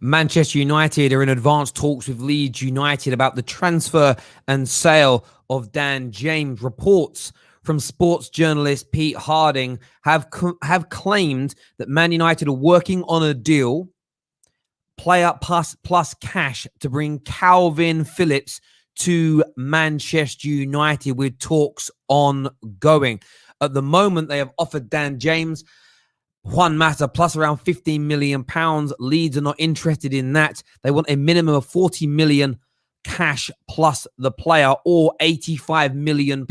Manchester United are in advanced talks with Leeds United about the transfer and sale of Dan James. Reports from sports journalist Pete Harding have claimed that Man United are working on a deal, player plus cash, to bring Kalvin Phillips to Manchester United, with talks ongoing. At the moment, they have offered Dan James Juan Mata plus around £15 million. Leeds are not interested in that. They want a minimum of 40 million cash plus the player, or £85 million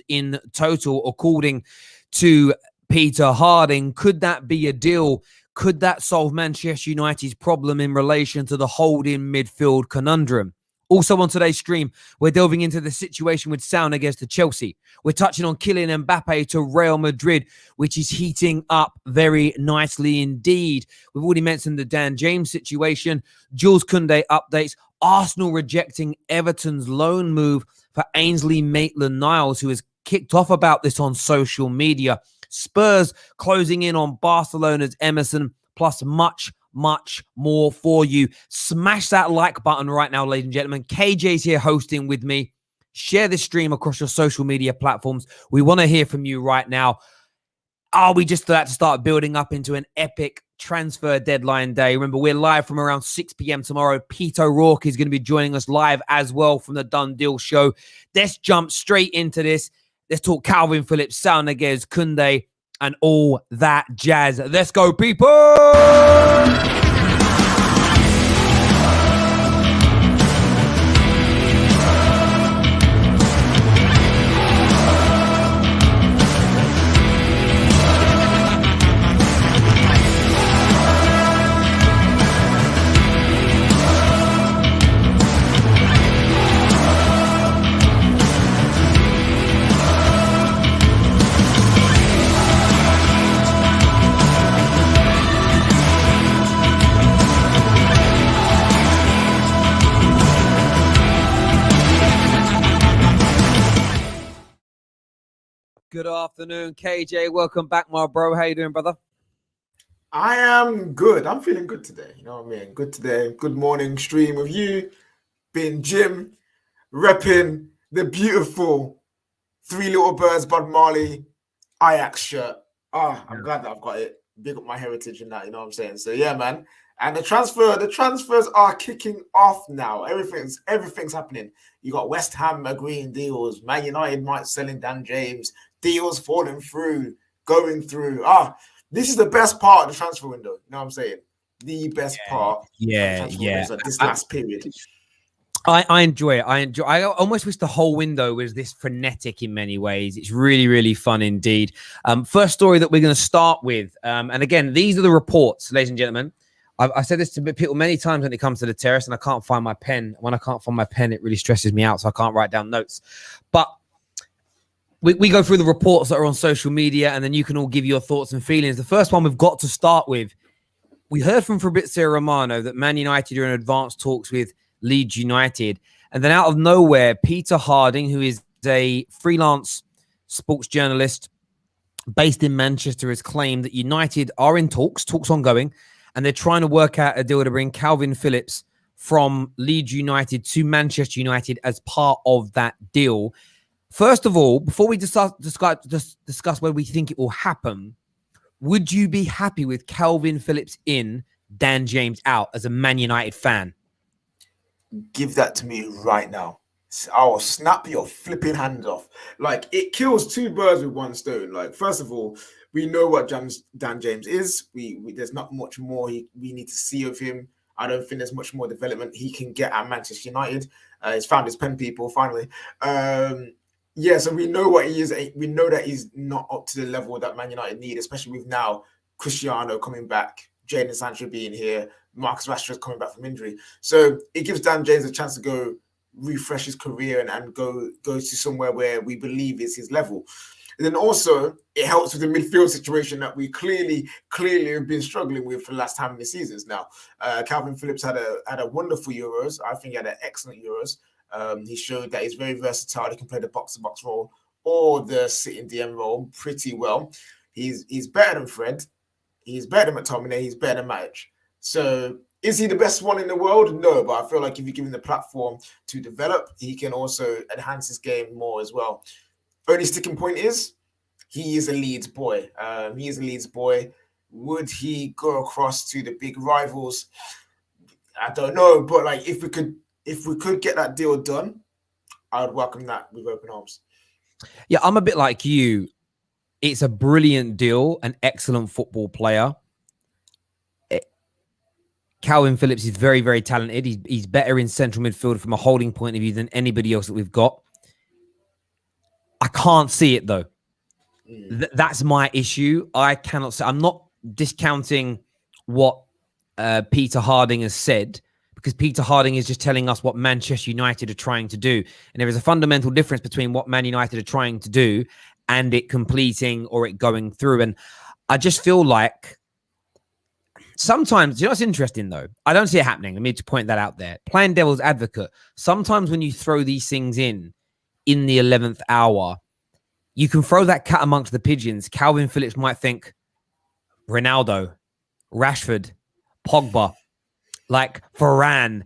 in total, according to Peter Harding. Could that be a deal? Could that solve Manchester United's problem in relation to the holding midfield conundrum? Also on today's stream, we're delving into the situation with Saul Niguez to Chelsea. We're touching on Kylian Mbappe to Real Madrid, which is heating up very nicely indeed. We've already mentioned the Dan James situation. Jules Kounde updates. Arsenal rejecting Everton's loan move for Ainsley Maitland-Niles, who has kicked off about this on social media. Spurs closing in on Barcelona's Emerson, plus much more for you. Smash that like button right now, ladies and gentlemen. KJ's here hosting with me. Share this stream across your social media platforms. We want to hear from you right now. Are we just about to start building up into an epic transfer deadline day? Remember, we're live from around 6 p.m. tomorrow. Pete O'Rourke is going to be joining us live as well from the Done Deal show. Let's jump straight into this. Let's talk Kalvin Phillips, Saul Niguez, Kounde, and all that jazz. Let's go, people! Good afternoon, KJ. Welcome back, my bro. How you doing, brother? I am good. I'm feeling good today. You know what I mean? Good today. Good morning stream with you. Being Jim, repping the beautiful Three Little Birds Bud Marley Ajax shirt. I'm glad that I've got it. Big up my heritage in that, you know what I'm saying? So yeah, man. And the transfers are kicking off now. Everything's happening. You got West Ham agreeing deals. Man United might selling Dan James. Deals falling through, going through. This is the best part of the transfer window. You know what I'm saying? The best part. Yeah. This last period. I enjoy it. I almost wish the whole window was this frenetic in many ways. It's really, really fun indeed. First story that we're going to start with. And again, these are the reports, ladies and gentlemen. I've said this to people many times when it comes to the terrace, and I can't find my pen. When I can't find my pen, it really stresses me out, so I can't write down notes. But we go through the reports that are on social media, and then you can all give your thoughts and feelings. The first one we've got to start with, we heard from Fabrizio Romano that Man United are in advanced talks with Leeds United. And then out of nowhere, Peter Harding, who is a freelance sports journalist based in Manchester, has claimed that United are in talks ongoing, and they're trying to work out a deal to bring Kalvin Phillips from Leeds United to Manchester United as part of that deal. First of all, before we discuss whether we think it will happen, would you be happy with Kalvin Phillips in, Dan James out, as a Man United fan? Give that to me right now. I will snap your flipping hands off. Like, it kills two birds with one stone. Like, first of all, we know what Dan James is. There's not much more we need to see of him. I don't think there's much more development he can get at Manchester United. He's found his pen people finally. So we know what he is. We know that he's not up to the level that Man United need, especially with now Cristiano coming back, Jadon Sancho being here, Marcus Rashford coming back from injury. So it gives Dan James a chance to go refresh his career and go to somewhere where we believe is his level. And then also it helps with the midfield situation that we clearly have been struggling with for the last how many seasons now. Kalvin Phillips had a wonderful Euros. I think he had an excellent Euros. He showed that he's very versatile. He can play the box-to-box role or the sitting DM role pretty well. He's better than Fred. He's better than McTominay. He's better than Matic. So Is he the best one in the world? No, but I feel like if you give him the platform to develop, he can also enhance his game more as well. Only sticking point is he is a Leeds boy. He is a Leeds boy. Would he go across to the big rivals? I don't know, but like if we could get that deal done, I would welcome that with open arms. Yeah, I'm a bit like you. It's a brilliant deal, an excellent football player. Kalvin Phillips is very, very talented. He's better in central midfield from a holding point of view than anybody else that we've got. I can't see it, though. That's my issue. I cannot say. I'm not discounting what Peter Harding has said, because Peter Harding is just telling us what Manchester United are trying to do. And there is a fundamental difference between what Man United are trying to do and it completing or it going through. And I just feel like sometimes, you know what's interesting, though? I don't see it happening. Let me just point that out there. Playing devil's advocate, sometimes when you throw these things in the 11th hour, you can throw that cat amongst the pigeons. Kalvin Phillips might think Ronaldo, Rashford, Pogba, like Varane,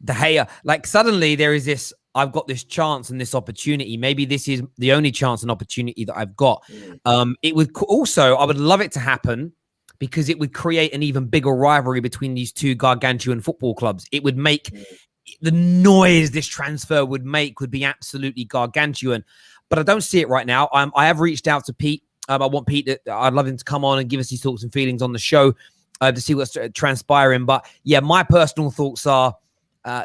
De Gea. Like suddenly there is this, I've got this chance and this opportunity. Maybe this is the only chance and opportunity that I've got. It would also, I would love it to happen because it would create an even bigger rivalry between these two gargantuan football clubs. It would make the noise this transfer would make would be absolutely gargantuan. But I don't see it right now. I have reached out to Pete. I want Pete, I'd love him to come on and give us his thoughts and feelings on the show to see what's transpiring. But yeah, my personal thoughts are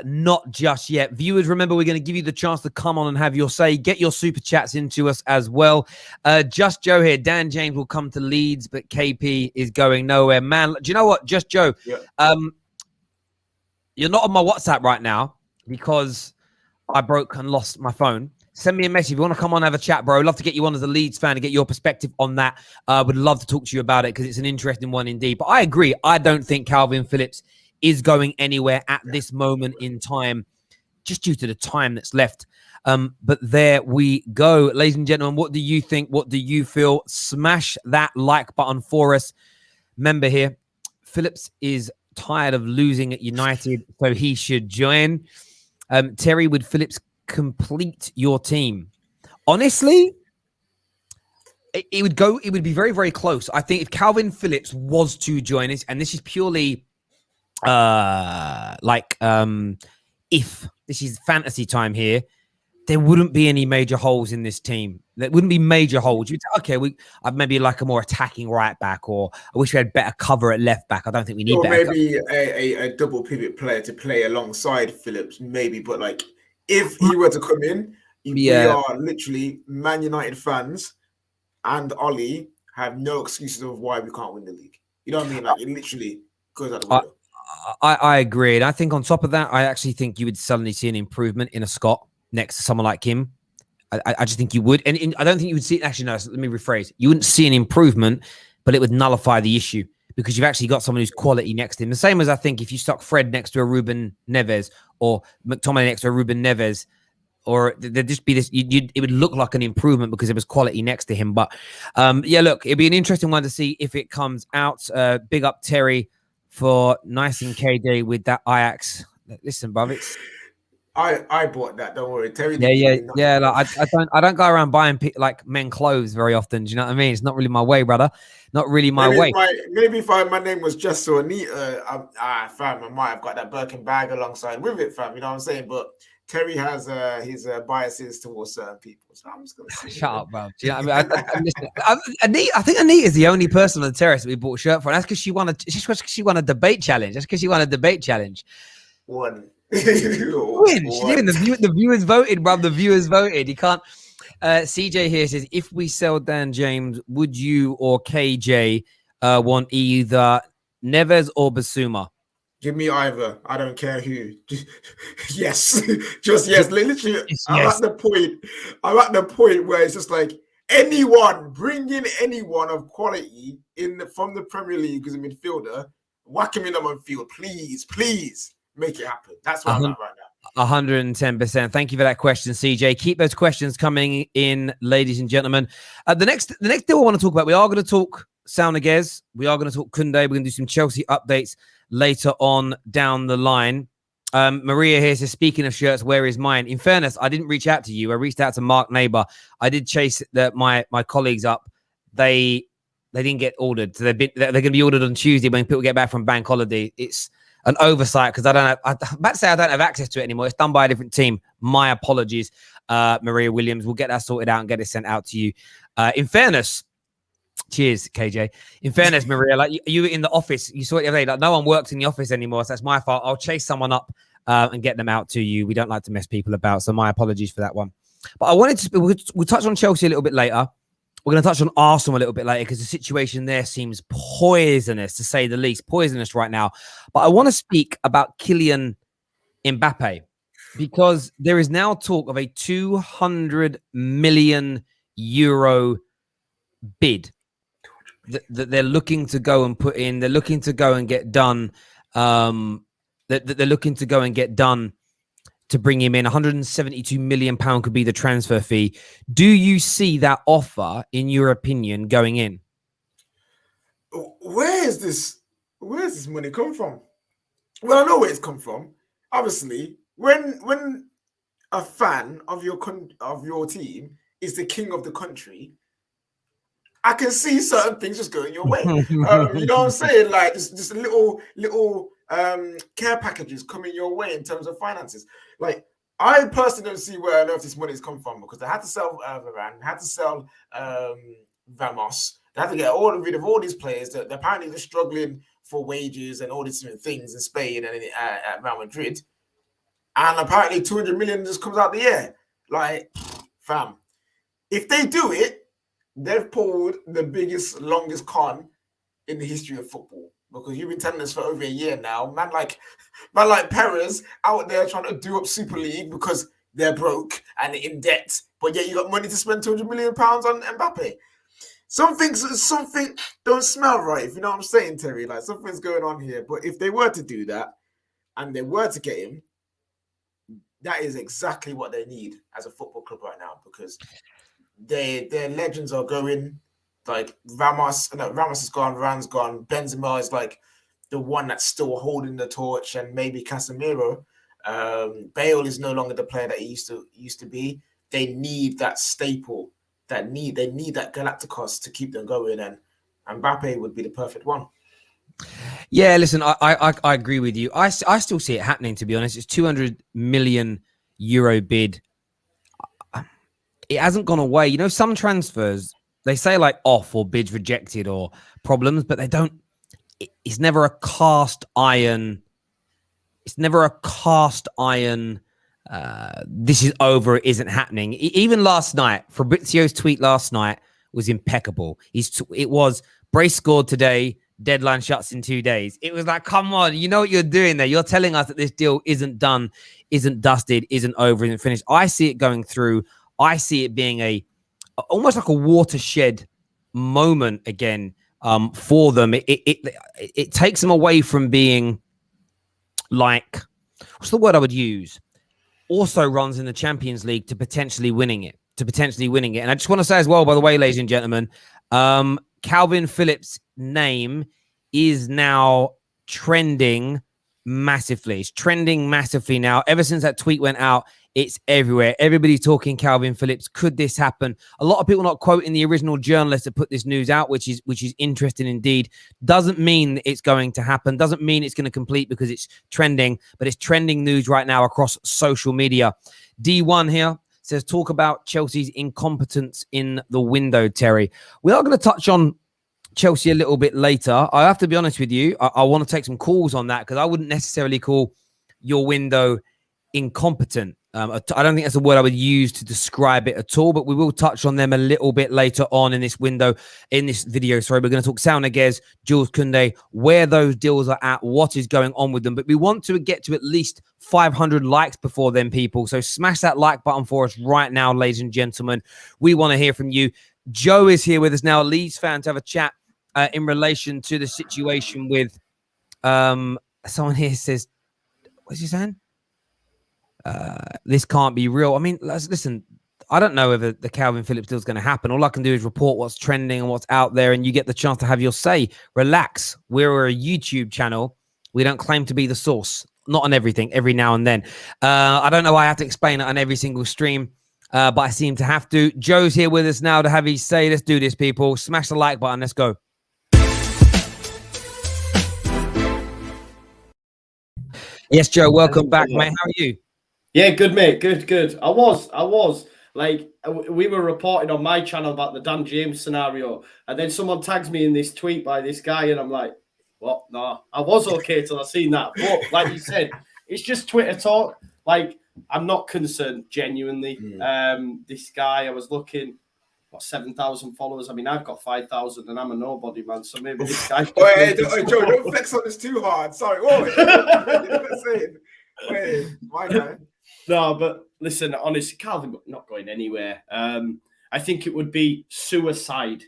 not just yet. Viewers, remember, we're going to give you the chance to come on and have your say. Get your super chats into us as well. Just Joe here. Dan James will come to Leeds, but KP is going nowhere. Man, do you know what? Just Joe, you're not on my WhatsApp right now because I broke and lost my phone. Send me a message if you want to come on and have a chat, bro. I'd love to get you on as a Leeds fan and get your perspective on that. Would love to talk to you about it because it's an interesting one indeed. But I agree. I don't think Kalvin Phillips is going anywhere at this moment in time, just due to the time that's left. But there we go. Ladies and gentlemen, what do you think? What do you feel? Smash that like button for us. Remember here, Phillips is tired of losing at United, so he should join. Terry, would Phillips complete your team? Honestly, it would be very, very close. I think if Kalvin Phillips was to join us, and this is purely if this is fantasy time here, there wouldn't be any major holes in this team. There wouldn't be major holes. You'd say, okay, I'd maybe like a more attacking right back, or I wish we had better cover at left back. I don't think we need. Or maybe a double pivot player to play alongside Phillips, maybe. But like, if he were to come in, we are literally Man United fans, and Ollie have no excuses of why we can't win the league. You know what I mean? Like, it literally goes out the window. I agree. And I think on top of that, I actually think you would suddenly see an improvement in a Scott next to someone like him. I just think you would. And I don't think you would see, actually, no, let me rephrase. You wouldn't see an improvement, but it would nullify the issue because you've actually got someone who's quality next to him. The same as I think if you stuck Fred next to a Ruben Neves or McTominay next to a Ruben Neves, or there'd just be this, it would look like an improvement because there was quality next to him. But yeah, look, it'd be an interesting one to see if it comes out. Big up Terry for nicing KJ with that Ajax. Listen, bruv, it's... I bought that. Don't worry, Terry. Yeah. Like I don't go around buying like men clothes very often. Do you know what I mean? It's not really my way, brother. Not really my way. Maybe if my name was just so Anita, fam, I might have got that Birkin bag alongside with it, fam. You know what I'm saying? But Terry has his biases towards certain people, so I'm just gonna say, shut up, bro. Do you know what I mean? I think Anita is the only person on the terrace that we bought a shirt for. And that's because she won a debate challenge. That's because she won a debate challenge. Win. The viewers voted, bro. The viewers voted. You can't. CJ here says, if we sell Dan James, would you or KJ want either Neves or Basuma? Give me either. I don't care who. Yes. Just yes. Literally, I'm at the point where it's just like anyone, bring in anyone of quality from the Premier League as a midfielder, whack him in on midfield. Please make it happen. That's what I'm at right now. 110%. Thank you for that question, CJ. Keep those questions coming in, ladies and gentlemen. The next deal I want to talk about, we are going to talk Saul Niguez. We are going to talk Kounde. We're going to do some Chelsea updates later on down the line. Maria here says, speaking of shirts, where is mine? In fairness, I didn't reach out to you. I reached out to Mark Neighbor. I did chase my colleagues up. They didn't get ordered. So they're going to be ordered on Tuesday when people get back from bank holiday. It's an oversight because I'm about to say I don't have access to it anymore. It's done by a different team. My apologies, Maria Williams. We'll get that sorted out and get it sent out to you. In fairness, cheers, KJ. In fairness, Maria, like you were in the office, you saw it the other day. Like no one works in the office anymore, so that's my fault. I'll chase someone up and get them out to you. We don't like to mess people about, so my apologies for that one. But I wanted to we'll touch on Chelsea a little bit later. We're going to touch on Arsenal a little bit later because the situation there seems poisonous, to say the least, poisonous right now. But I want to speak about Kylian Mbappe because there is now talk of a 200 million euro bid that they're looking to go and put in. They're looking to go and get done. That they're looking to go and get done to bring him in. 172 million pound could be the transfer fee. Do you see that offer, in your opinion, going in? Where's this money come from? Well, I know where it's come from. Obviously, when a fan of your team is the king of the country, I can see certain things just going your way. You know what I'm saying? Like just little care packages coming your way in terms of finances. Like I personally don't see where on earth this money's come from because they had to sell Varane, had to sell Vamos. They had to get rid of all these players that apparently they're struggling for wages and all these different things in Spain and at Real Madrid. And apparently 200 million just comes out the air. Like, fam, if they do it, they've pulled the biggest, longest con in the history of football because you've been telling us for over a year now. Man like Perez out there trying to do up Super League because they're broke and in debt, but yet you got money to spend 200 million pounds on Mbappe. Something don't smell right, if you know what I'm saying, Terry. Like something's going on here. But if they were to do that and they were to get him, that is exactly what they need as a football club right now because their legends are going. Like Ramos is gone, Varane's gone. Benzema is like the one that's still holding the torch, and maybe Casemiro. Bale is no longer the player that he used to be. They need that staple. They need that Galacticos to keep them going, and Mbappe would be the perfect one. Yeah, listen, I agree with you. I still see it happening, to be honest. It's 200 million euro bid. It hasn't gone away. You know, some transfers, they say like off or bids rejected or problems, but they don't. It's never a cast iron. It's never a cast iron. This is over. It isn't happening. Even last night, Fabrizio's tweet last night was impeccable. It was brace scored today. Deadline shuts in 2 days. It was like, come on, you know what you're doing there. You're telling us that this deal isn't done, isn't dusted, isn't over, isn't finished. I see it going through. I see it being almost like a watershed moment again for them. It takes them away from being like, what's the word I would use? Also runs in the Champions League to potentially winning it. And I just want to say as well, by the way, ladies and gentlemen, Kalvin Phillips' name is now trending massively. It's trending massively now. Ever since that tweet went out, it's everywhere. Everybody's talking Kalvin Phillips. Could this happen? A lot of people not quoting the original journalist that put this news out, which is interesting indeed. Doesn't mean it's going to happen. Doesn't mean it's going to complete because it's trending, but it's trending news right now across social media. D1 here says, talk about Chelsea's incompetence in the window, Terry. We are going to touch on Chelsea a little bit later. I have to be honest with you. I want to take some calls on that because I wouldn't necessarily call your window incompetent. I don't think that's a word I would use to describe it at all, but we will touch on them a little bit later on in this video. Sorry, we're going to talk Saul Niguez, Jules Kounde, where those deals are at, what is going on with them. But we want to get to at least 500 likes before then, people. So smash that like button for us right now, ladies and gentlemen. We want to hear from you. Joe is here with us now, Leeds fan, to have a chat in relation to the situation with someone here says, what's he saying? This can't be real. I mean, listen, I don't know whether the Kalvin Phillips deal is going to happen. All I can do is report what's trending and what's out there, and you get the chance to have your say. Relax. We're a YouTube channel. We don't claim to be the source. Not on everything, every now and then. I don't know why I have to explain it on every single stream, but I seem to have to. Joe's here with us now to have his say. Let's do this, people. Smash the like button. Let's go. Yes, Joe, welcome back, mate. How are you? Yeah, good, mate. Good. I was. Like, we were reporting on my channel about the Dan James scenario, and then someone tags me in this tweet by this guy, and I'm like, what? No, I was okay till I seen that. But like you said, it's just Twitter talk. Like, I'm not concerned, genuinely. This guy, I was looking, 7,000 followers. I mean, I've got 5,000 and I'm a nobody, man. So maybe this guy. Wait, Joe, don't flex on this too hard. Sorry. Wait, my guy. No, but listen, honestly, Kalvin not going anywhere. I think it would be suicide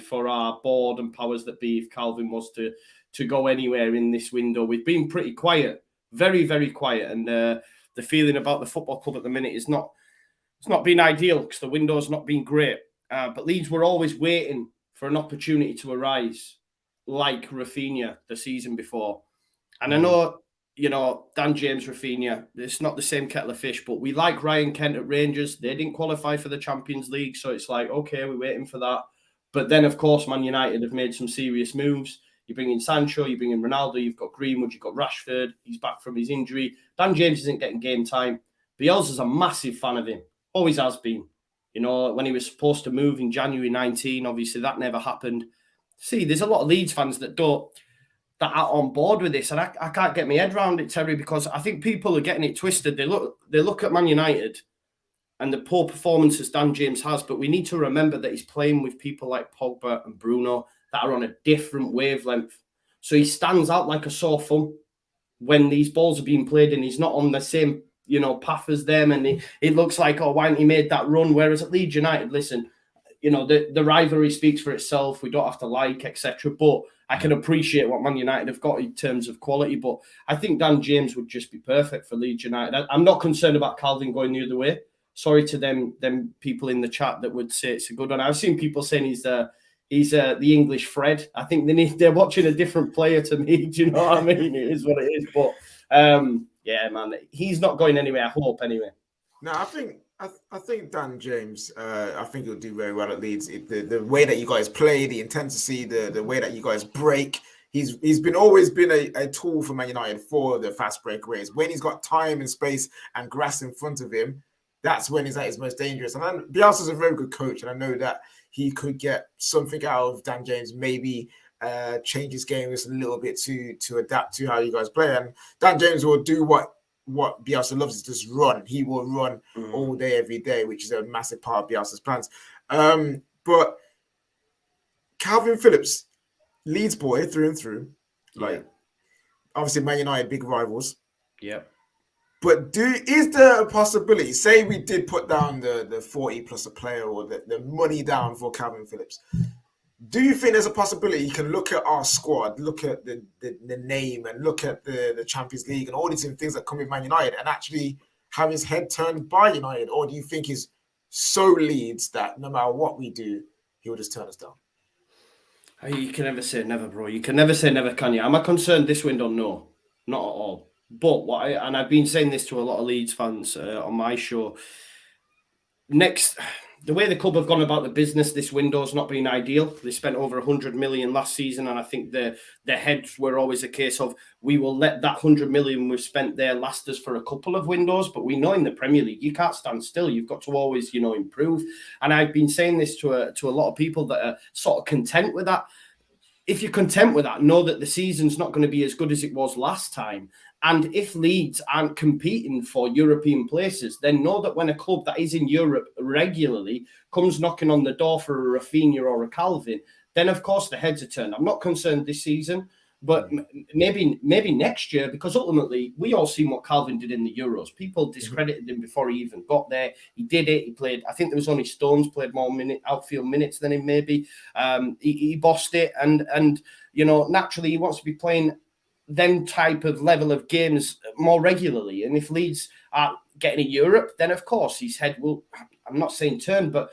for our board and powers that be if Kalvin was to go anywhere in this window. We've been pretty quiet, very, very quiet. And the feeling about the football club at the minute is not been ideal because the window's not been great. But Leeds were always waiting for an opportunity to arise, like Rafinha the season before. And I know, Dan James, Rafinha, it's not the same kettle of fish, but we like Ryan Kent at Rangers. They didn't qualify for the Champions League, so it's like, okay, we're waiting for that. But then, of course, Man United have made some serious moves. You bring in Sancho, you bring in Ronaldo, you've got Greenwood, you've got Rashford. He's back from his injury. Dan James isn't getting game time. Bielsa's a massive fan of him. Always has been. When he was supposed to move in January 19, obviously that never happened. See, there's a lot of Leeds fans that are on board with this, and I can't get my head around it, Terry, because I think people are getting it twisted. They look at Man United and the poor performances Dan James has, but we need to remember that he's playing with people like Pogba and Bruno that are on a different wavelength. So he stands out like a sore thumb when these balls are being played and he's not on the same path as them, and it looks like, why haven't he made that run? Whereas at Leeds United, listen, the rivalry speaks for itself. We don't have to like, etc. But I can appreciate what Man United have got in terms of quality. But I think Dan James would just be perfect for Leeds United. I'm not concerned about Kalvin going the other way. Sorry to them people in the chat that would say it's a good one. I've seen people saying he's the English Fred. I think they're watching a different player to me. Do you know what I mean? It is what it is. But yeah, man, he's not going anywhere. I hope anyway. No, I think Dan James. I think he'll do very well at Leeds. The way that you guys play, the intensity, the way that you guys break. He's always been a tool for Man United for the fast breakaways. When he's got time and space and grass in front of him, that's when he's at his most dangerous. And Bielsa's a very good coach, and I know that he could get something out of Dan James. Maybe change his game just a little bit to adapt to how you guys play. And Dan James will do what Bielsa loves, is just run. He will run all day, every day, which is a massive part of Bielsa's plans. But Kalvin Phillips, Leeds boy through and through. Like, obviously, Man United, big rivals. Yeah. But is there a possibility, say we did put down the 40 plus a player or the money down for Kalvin Phillips, do you think there's a possibility he can look at our squad, look at the name and look at the Champions League and all these things that come with Man United and actually have his head turned by United? Or do you think he's so Leeds that no matter what we do, he will just turn us down? You can never say never, bro. You can never say never, can you? Am I concerned this window? No, not at all. But and I've been saying this to a lot of Leeds fans on my show. The way the club have gone about the business this window has not been ideal. They spent over 100 million last season, and I think their heads were always a case of, we will let that 100 million we've spent there last us for a couple of windows. But we know in the Premier League, you can't stand still. You've got to always, improve. And I've been saying this to a lot of people that are sort of content with that. If you're content with that, know that the season's not going to be as good as it was last time. And if Leeds aren't competing for European places, then know that when a club that is in Europe regularly comes knocking on the door for a Rafinha or a Kalvin, then of course the heads are turned. I'm not concerned this season, but maybe next year, because ultimately we all seen what Kalvin did in the Euros. People discredited him before he even got there. He did it. He played. I think there was only Stones played more outfield minutes than him. Maybe he bossed it, and naturally he wants to be playing them type of level of games more regularly. And if Leeds are getting in Europe, then of course his head will, I'm not saying turn, but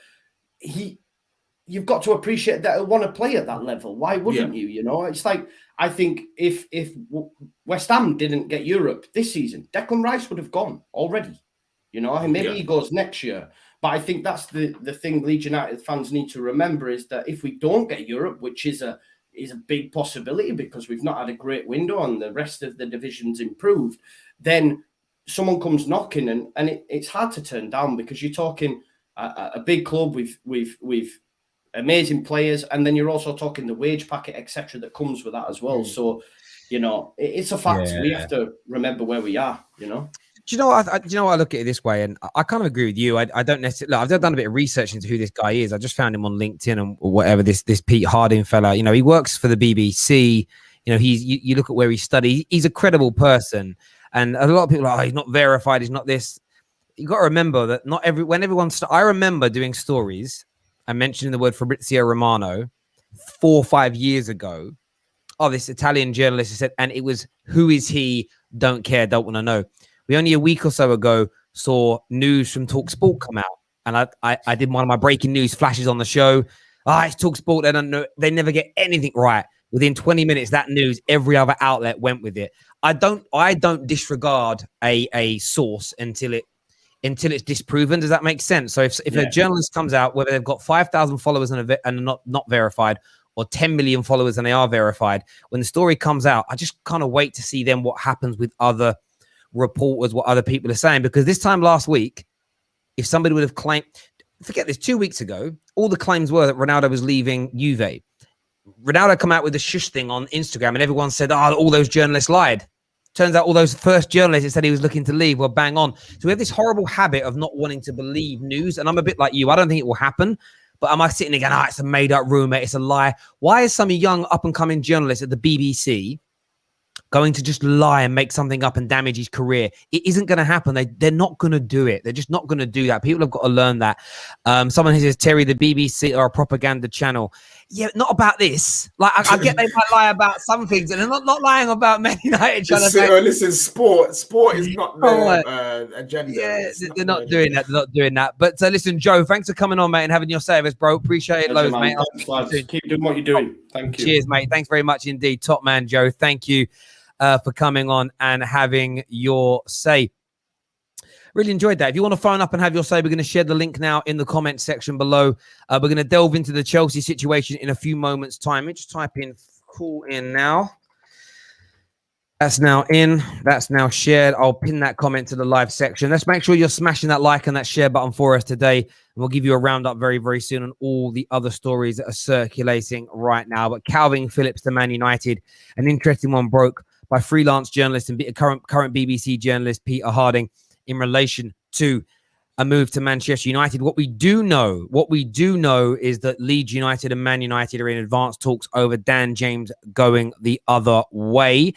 you've got to appreciate that he'll want to play at that level. Why wouldn't you? You know, it's like, I think if West Ham didn't get Europe this season, Declan Rice would have gone already. You know, and maybe he goes next year. But I think that's the thing Leeds United fans need to remember, is that if we don't get Europe, which is a big possibility because we've not had a great window and the rest of the divisions improved, then someone comes knocking and it's hard to turn down, because you're talking a big club with amazing players, and then you're also talking the wage packet, etc., that comes with that as well. So, you know, it's a fact. We have to remember where we are, you know. Do you know what? Do you know what? I look at it this way, and I kind of agree with you. I don't necessarily. Look, I've done a bit of research into who this guy is. I just found him on LinkedIn and whatever. This Pete Harding fella. You know, he works for the BBC. You know, you look at where he studied. He's a credible person, and a lot of people are, he's not verified. He's not this. You got to remember that when everyone. I remember doing stories and mentioning the word Fabrizio Romano 4 or 5 years ago. Oh, this Italian journalist said, and it was, who is he? Don't care. Don't want to know. We only a week or so ago saw news from TalkSport come out, and I did one of my breaking news flashes on the show. It's TalkSport. They don't know. They never get anything right. Within 20 minutes, that news, every other outlet went with it. I don't disregard a source until it's disproven. Does that make sense? So if a journalist comes out, whether they've got 5,000 followers and not verified, or 10 million followers and they are verified, when the story comes out, I just kind of wait to see then what happens with other reporters, what other people are saying. Because this time last week, if somebody would have claimed, forget this, 2 weeks ago, all the claims were that Ronaldo was leaving Juve. Ronaldo come out with the shush thing on Instagram, and everyone said, all those journalists lied. Turns out all those first journalists that said he was looking to leave were bang on. So we have this horrible habit of not wanting to believe news. And I'm a bit like you. I don't think it will happen. But am I sitting there going, it's a made-up rumor, it's a lie? Why is some young up-and-coming journalist at the BBC going to just lie and make something up and damage his career? It isn't going to happen. They're not going to do it. They're just not going to do that. People have got to learn that. Someone who says, Terry, the BBC are a propaganda channel. Yeah, not about this. Like, I get they might lie about some things, and they're not lying about Man United. Listen, sport is not their agenda. Yeah, they're not doing that. They're not doing that. But listen, Joe, thanks for coming on, mate, and having your service, bro. Appreciate it loads, mate. Keep doing what you're doing. Thank you. Cheers, mate. Thanks very much indeed. Top man, Joe. Thank you for coming on and having your say. Really enjoyed that. If you want to phone up and have your say, we're going to share the link now in the comment section below. We're going to delve into the Chelsea situation in a few moments' time. Let me just type in call in now. That's now in. That's now shared. I'll pin that comment to the live section. Let's make sure you're smashing that like and that share button for us today. And we'll give you a roundup very, very soon on all the other stories that are circulating right now. But Kalvin Phillips to Man United, an interesting one broke by freelance journalist and current BBC journalist Peter Harding in relation to a move to Manchester United. What we do know is that Leeds United and Man United are in advanced talks over Dan James going the other way,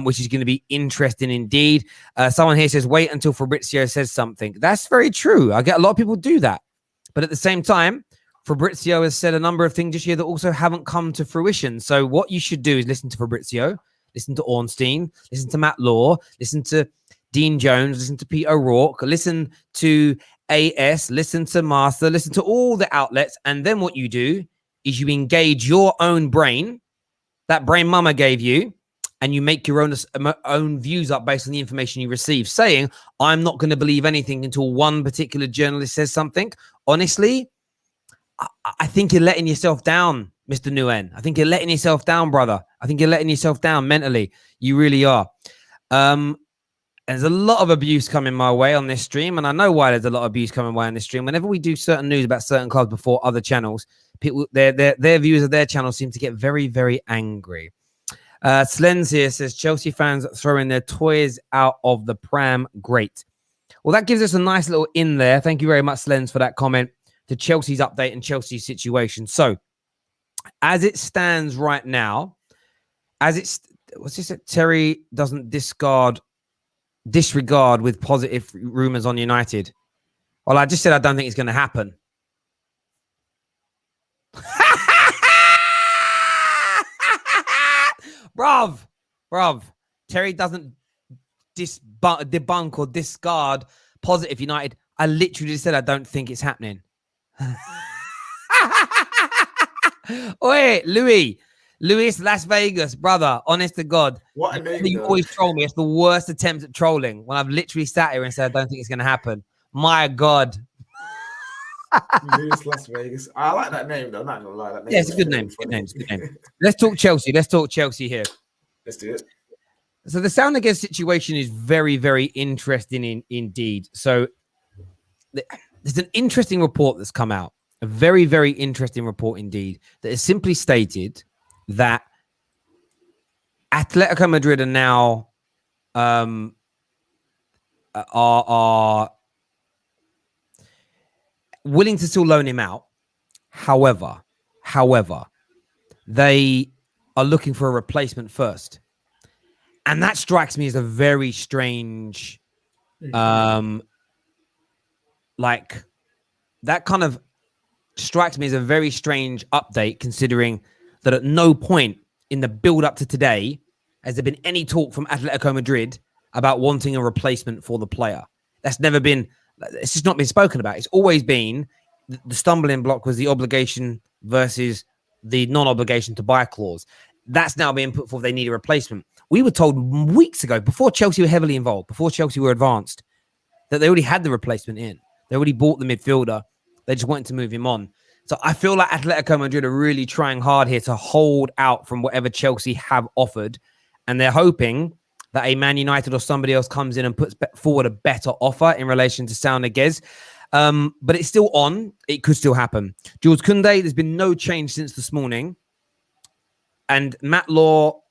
which is going to be interesting indeed. Someone here says, wait until Fabrizio says something. That's very true. I get a lot of people do that. But at the same time, Fabrizio has said a number of things this year that also haven't come to fruition. So what you should do is listen to Fabrizio, listen to Ornstein, listen to Matt Law, listen to Dean Jones, listen to Pete O'Rourke, listen to AS, listen to Master, listen to all the outlets. And then what you do is you engage your own brain, that brain mama gave you, and you make your own views up based on the information you receive, saying, I'm not going to believe anything until one particular journalist says something. Honestly, I think you're letting yourself down, Mr. Nguyen. I think you're letting yourself down, brother. I think you're letting yourself down mentally. You really are. There's a lot of abuse coming my way on this stream, and I know why there's a lot of abuse coming my way on this stream. Whenever we do certain news about certain clubs before other channels, people, their viewers of their channel seem to get very, very angry. Slens here says, Chelsea fans throwing their toys out of the pram. Great. Well, that gives us a nice little in there. Thank you very much, Slens, for that comment to Chelsea's update and Chelsea's situation. So, as it stands right now, what's this? Terry doesn't disregard with positive rumors on United. Well, I just said I don't think it's going to happen. Bruv, bruv, Terry doesn't debunk or discard positive United. I literally just said I don't think it's happening. Oi, Luis Las Vegas, brother, honest to God. What a name, You always troll me. It's the worst attempt at trolling when I've literally sat here and said I don't think it's going to happen. My God. Luis Las Vegas. I like that name, though. I'm not going to lie. That name Yeah, it's a good name. Good name. Good name. Let's talk Chelsea. Here. Let's do it. So the Sound Against situation is very, very interesting indeed. So there's an interesting report that's come out. A very, very interesting report indeed that has simply stated that Atletico Madrid are now are willing to still loan him out. However, they are looking for a replacement first. And that strikes me as a very strange, that kind of strikes me as a very strange update, considering that at no point in the build up to today has there been any talk from Atletico Madrid about wanting a replacement for the player. That's never been, it's just not been spoken about. It's always been the stumbling block was the obligation versus the non-obligation to buy clause. That's now being put forth. They need a replacement. We were told weeks ago, before Chelsea were heavily involved, before Chelsea were advanced, that they already had the replacement in. They already bought the midfielder. They just wanted to move him on. So I feel like Atletico Madrid are really trying hard here to hold out from whatever Chelsea have offered. And they're hoping that a Man United or somebody else comes in and puts forward a better offer in relation to Saul Niguez. But it's still on. It could still happen. Jules Kounde, there's been no change since this morning. And Matt Law,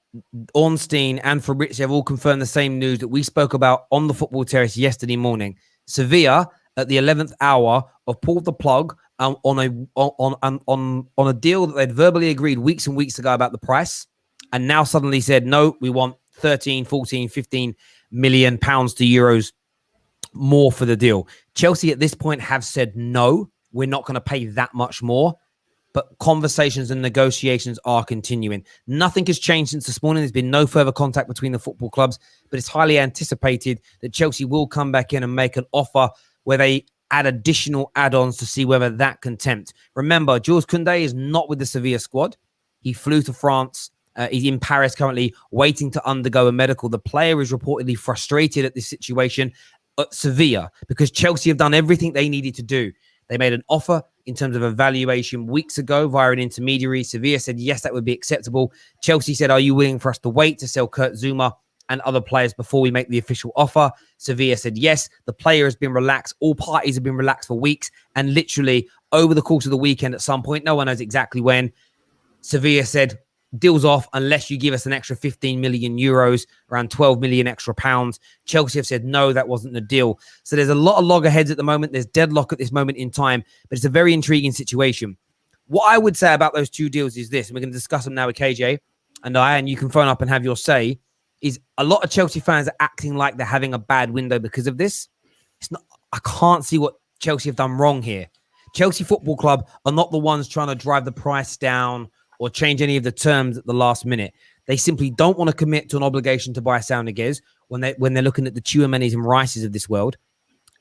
Ornstein, and Fabrizio have all confirmed the same news that we spoke about on the Football Terrace yesterday morning. Sevilla, at the 11th hour, have pulled the plug on a deal that they'd verbally agreed weeks and weeks ago about the price, and now suddenly said, no, we want 13, 14, 15 million pounds to euros more for the deal. Chelsea at this point have said, no, we're not going to pay that much more. But conversations and negotiations are continuing. Nothing has changed since this morning. There's been no further contact between the football clubs, but it's highly anticipated that Chelsea will come back in and make an offer where they add additional add-ons to see whether that can tempt. Remember, Jules Kounde is not with the Sevilla squad. He flew to France. He's in Paris currently, waiting to undergo a medical. The player is reportedly frustrated at this situation at Sevilla because Chelsea have done everything they needed to do. They made an offer in terms of evaluation weeks ago via an intermediary. Sevilla said, yes, that would be acceptable. Chelsea said, are you willing for us to wait to sell Kurt Zuma and other players before we make the official offer? Sevilla said, yes. The player has been relaxed. All parties have been relaxed for weeks. And literally over the course of the weekend at some point, no one knows exactly when, Sevilla said, deal's off unless you give us an extra 15 million euros, around 12 million extra pounds. Chelsea have said, no, that wasn't the deal. So there's a lot of loggerheads at the moment. There's deadlock at this moment in time, but it's a very intriguing situation. What I would say about those two deals is this, and we're going to discuss them now with KJ and you can phone up and have your say, is a lot of Chelsea fans are acting like they're having a bad window because of this. It's not. I can't see what Chelsea have done wrong here. Chelsea Football Club are not the ones trying to drive the price down or change any of the terms at the last minute. They simply don't want to commit to an obligation to buy Saul Niguez when they're looking at the Tchouaménis and Rices of this world.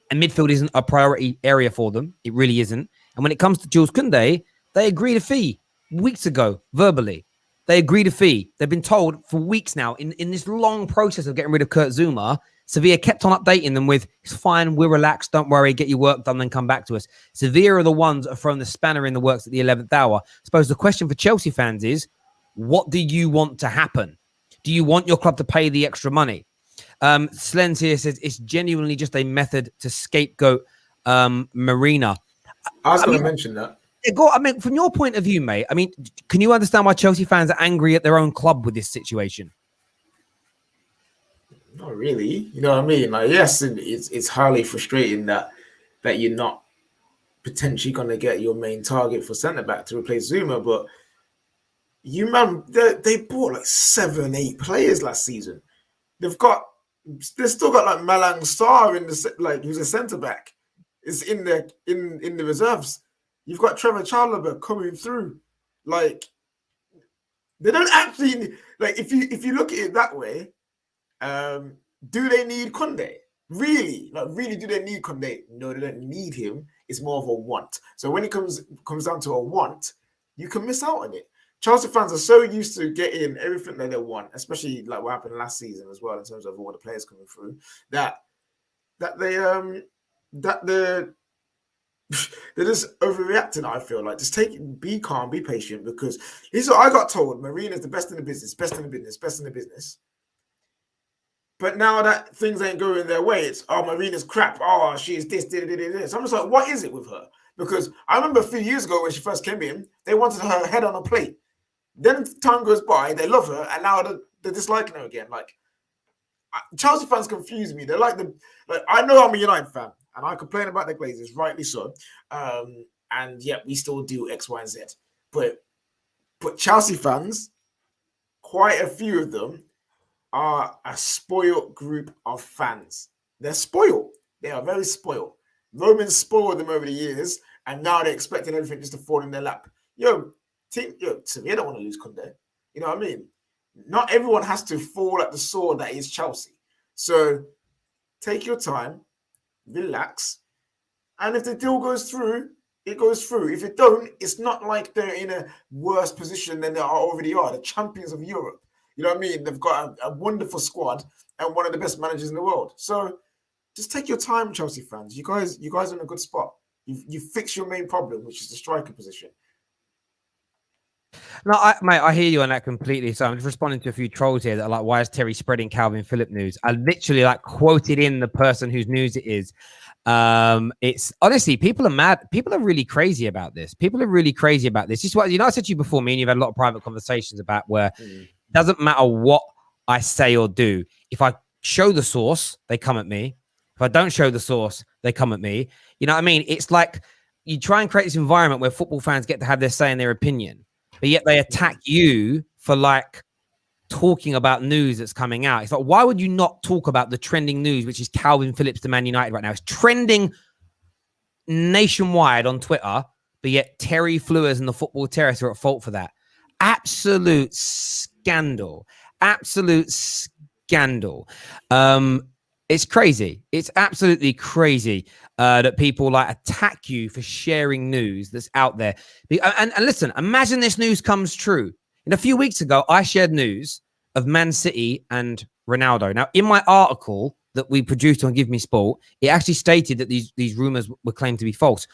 And midfield isn't a priority area for them. It really isn't. And when it comes to Jules Kounde, they agreed a fee weeks ago, verbally. They agreed a fee. They've been told for weeks now, in this long process of getting rid of Kurt Zuma, Sevilla kept on updating them with, it's fine, we're relaxed, don't worry, get your work done, then come back to us. Sevilla are the ones that have thrown the spanner in the works at the 11th hour. I suppose the question for Chelsea fans is, what do you want to happen? Do you want your club to pay the extra money? Slens here says, it's genuinely just a method to scapegoat Marina. I was going to mention that. I mean, from your point of view, mate, I mean, can you understand why Chelsea fans are angry at their own club with this situation? Not really. You know what I mean? Like, yes, it's highly frustrating that you're not potentially going to get your main target for centre-back to replace Zuma, but they bought like 7-8 players last season. They've still got like Malang Sarr in who's a centre-back. Is in the reserves. You've got Trevor Chalobah coming through. Like, They don't actually like if you look at it that way. Do they need Kounde? Really? Like, really, do they need Kounde? No, they don't need him. It's more of a want. So when it comes down to a want, you can miss out on it. Chelsea fans are so used to getting everything that they want, especially like what happened last season as well in terms of all the players coming through, that they're just overreacting. I feel like just be calm, be patient, because this is what I got told. Marina's the best in the business, best in the business. But now that things ain't going their way, it's, oh, Marina's crap. Oh, she's this. So I'm just like, what is it with her? Because I remember a few years ago when she first came in, they wanted her head on a plate. Then time goes by, they love her, and now they're disliking her again. Like, Chelsea fans confuse me. They're like I know I'm a United fan, and I complain about the Glazers, rightly so. And yet we still do X, Y, and Z. But Chelsea fans, quite a few of them, are a spoiled group of fans. They're spoiled. They are very spoiled. Romans spoiled them over the years, and now they're expecting everything just to fall in their lap. Sevilla don't want to lose Kounde. You know what I mean? Not everyone has to fall at the sword that is Chelsea. So take your time, relax, and if the deal goes through, it goes through. If it don't, it's not like they're in a worse position than they already are. The champions of Europe. You know what I mean? They've got a wonderful squad and one of the best managers in the world. So just take your time, Chelsea fans. You guys are in a good spot. You fix your main problem, which is the striker position. No, mate, I hear you on that completely. So I'm just responding to a few trolls here that are like, why is Terry spreading Kalvin Phillips news? I literally quoted in the person whose news it is. It's honestly, people are mad. People are really crazy about this. This is what, I said to you before, me and you've had a lot of private conversations about where it doesn't matter what I say or do. If I show the source, they come at me. If I don't show the source, they come at me. You know what I mean? It's like you try and create this environment where football fans get to have their say and their opinion, but yet they attack you for talking about news that's coming out. It's like, why would you not talk about the trending news, which is Kalvin Phillips to Man United right now? It's trending nationwide on Twitter, but yet Terry Flewers and the Football Terrace are at fault for that. Absolute scandal. It's crazy. It's absolutely crazy that people attack you for sharing news that's out there. And listen, imagine this news comes true. A few weeks ago, I shared news of Man City and Ronaldo. Now, in my article that we produced on Give Me Sport, it actually stated that these rumors were claimed to be false.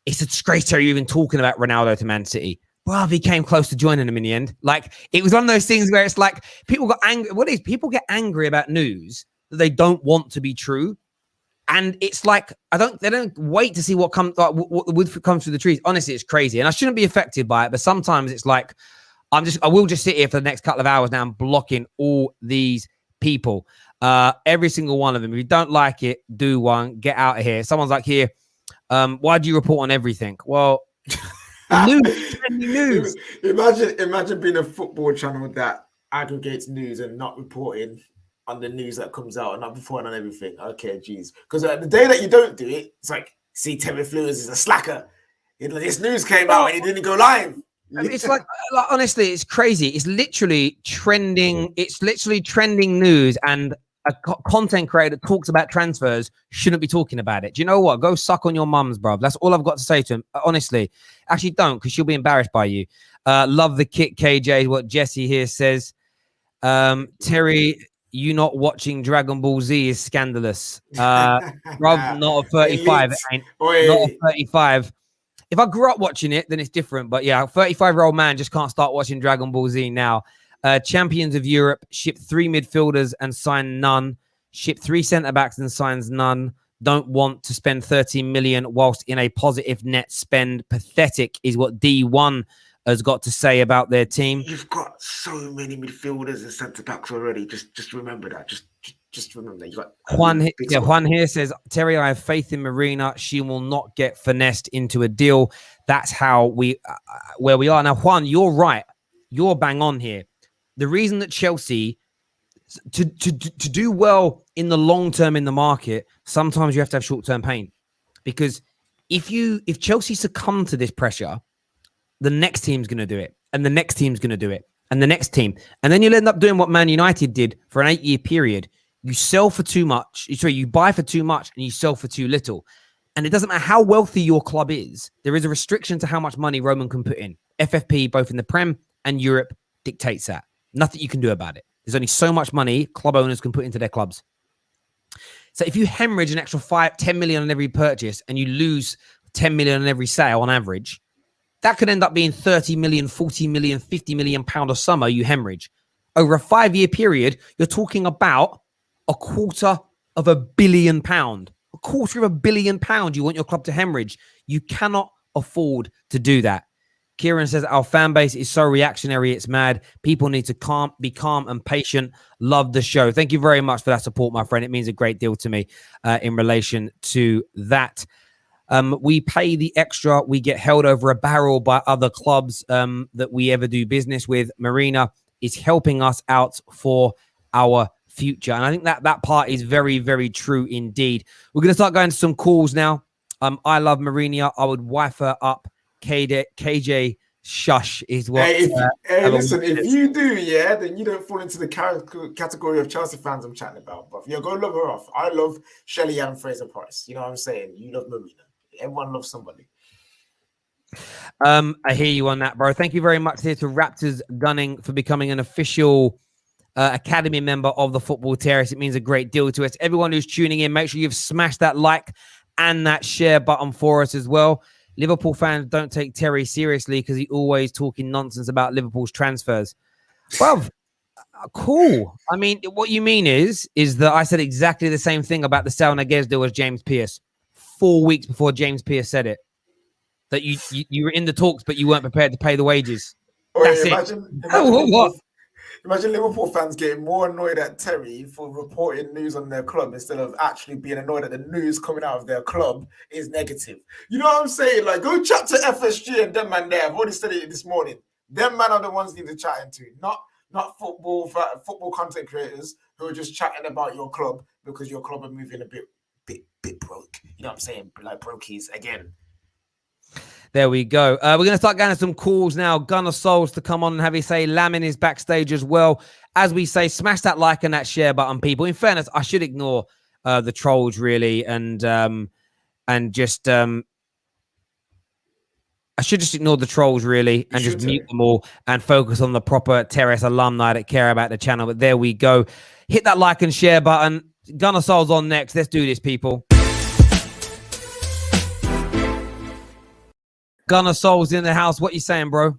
It's a disgrace to you even talking about Ronaldo to Man City. Well, he came close to joining them in the end. It was one of those things where it's like people got angry. People get angry about news that they don't want to be true. And it's like, they don't wait to see what comes through the trees. Honestly, it's crazy. And I shouldn't be affected by it, but sometimes it's like, I will just sit here for the next couple of hours now and blocking all these people. Every single one of them. If you don't like it, do one. Get out of here. Someone's like, here, why do you report on everything? Well, news. Imagine being a football channel that aggregates news and not reporting on the news that comes out and not reporting on everything. Okay, geez. Because the day that you don't do it, it's like, see, Terry Flewers is a slacker. This news came out and it didn't go live. It's like honestly, it's crazy. It's literally trending. It's literally trending news, and a content creator that talks about transfers shouldn't be talking about it. Do you know what? Go suck on your mums, bro. That's all I've got to say to him. Honestly, actually don't, because she'll be embarrassed by you. Love the kick, KJ. What Jesse here says. Terry, you not watching Dragon Ball Z is scandalous. Bro, not a 35. It ain't. Not a 35. If I grew up watching it, then it's different. But yeah, a 35-year-old man just can't start watching Dragon Ball Z now. Champions of Europe, ship 3 midfielders and sign none. Ship 3 centre-backs and signs none. Don't want to spend 13 million whilst in a positive net spend. Pathetic is what D1 has got to say about their team. You've got so many midfielders and centre-backs already. Just remember that. Just remember that. You got Juan here says, Terry, I have faith in Marina. She will not get finessed into a deal. That's how where we are now. Juan, you're right. You're bang on here. The reason that Chelsea to do well in the long term in the market, sometimes you have to have short term pain, because if Chelsea succumb to this pressure, the next team's going to do it, and the next team's going to do it, and the next team. And then you'll end up doing what Man United did for an 8-year period. You sell for too much. Sorry, you buy for too much and you sell for too little. And it doesn't matter how wealthy your club is. There is a restriction to how much money Roman can put in. FFP, both in the Prem and Europe, dictates that. Nothing you can do about it. There's only so much money club owners can put into their clubs. So if you hemorrhage an extra 10 million on every purchase and you lose 10 million on every sale on average, that could end up being 30 million, 40 million, 50 million pound a summer you hemorrhage. Over a 5-year period, you're talking about £250 million. £250 million you want your club to hemorrhage. You cannot afford to do that. Kieran says, our fan base is so reactionary, it's mad. People need to be calm and patient. Love the show. Thank you very much for that support, my friend. It means a great deal to me in relation to that. We pay the extra. We get held over a barrel by other clubs that we ever do business with. Marina is helping us out for our future. And I think that part is very, very true indeed. We're going to start going to some calls now. I love Marina. I would wife her up. KJ Shush is what. Listen, if you do, then you don't fall into the category of Chelsea fans I'm chatting about. But go love her off. I love Shelley Ann Fraser-Price. You know what I'm saying? You love Marina. Everyone loves somebody. I hear you on that, bro. Thank you very much here to Raptors Gunning for becoming an official Academy member of the Football Terrace. It means a great deal to us. Everyone who's tuning in, make sure you've smashed that like and that share button for us as well. Liverpool fans don't take Terry seriously because he's always talking nonsense about Liverpool's transfers. Well, cool. I mean, what you mean is that I said exactly the same thing about the Saul Niguez deal as James Pearce 4 weeks before James Pearce said it. That you were in the talks, but you weren't prepared to pay the wages. That's it. Imagine Liverpool fans getting more annoyed at Terry for reporting news on their club instead of actually being annoyed at the news coming out of their club is negative. You know what I'm saying? Like, go chat to FSG and them man there. I've already said it this morning. Them man are the ones you need to chat into, not football content creators who are just chatting about your club because your club are moving a bit broke. You know what I'm saying? Like brokies again. There we go. We're going to start getting some calls now. Gunner Souls to come on and have you say Lamin is backstage as well. As we say, smash that like and that share button, people. In fairness, I should ignore the trolls really and just I should just ignore the trolls really and just mute them all and focus on the proper Terrace alumni that care about the channel. But there we go. Hit that like and share button. Gunner Souls on next. Let's do this, people. Gunner Souls in the house. What you saying, bro?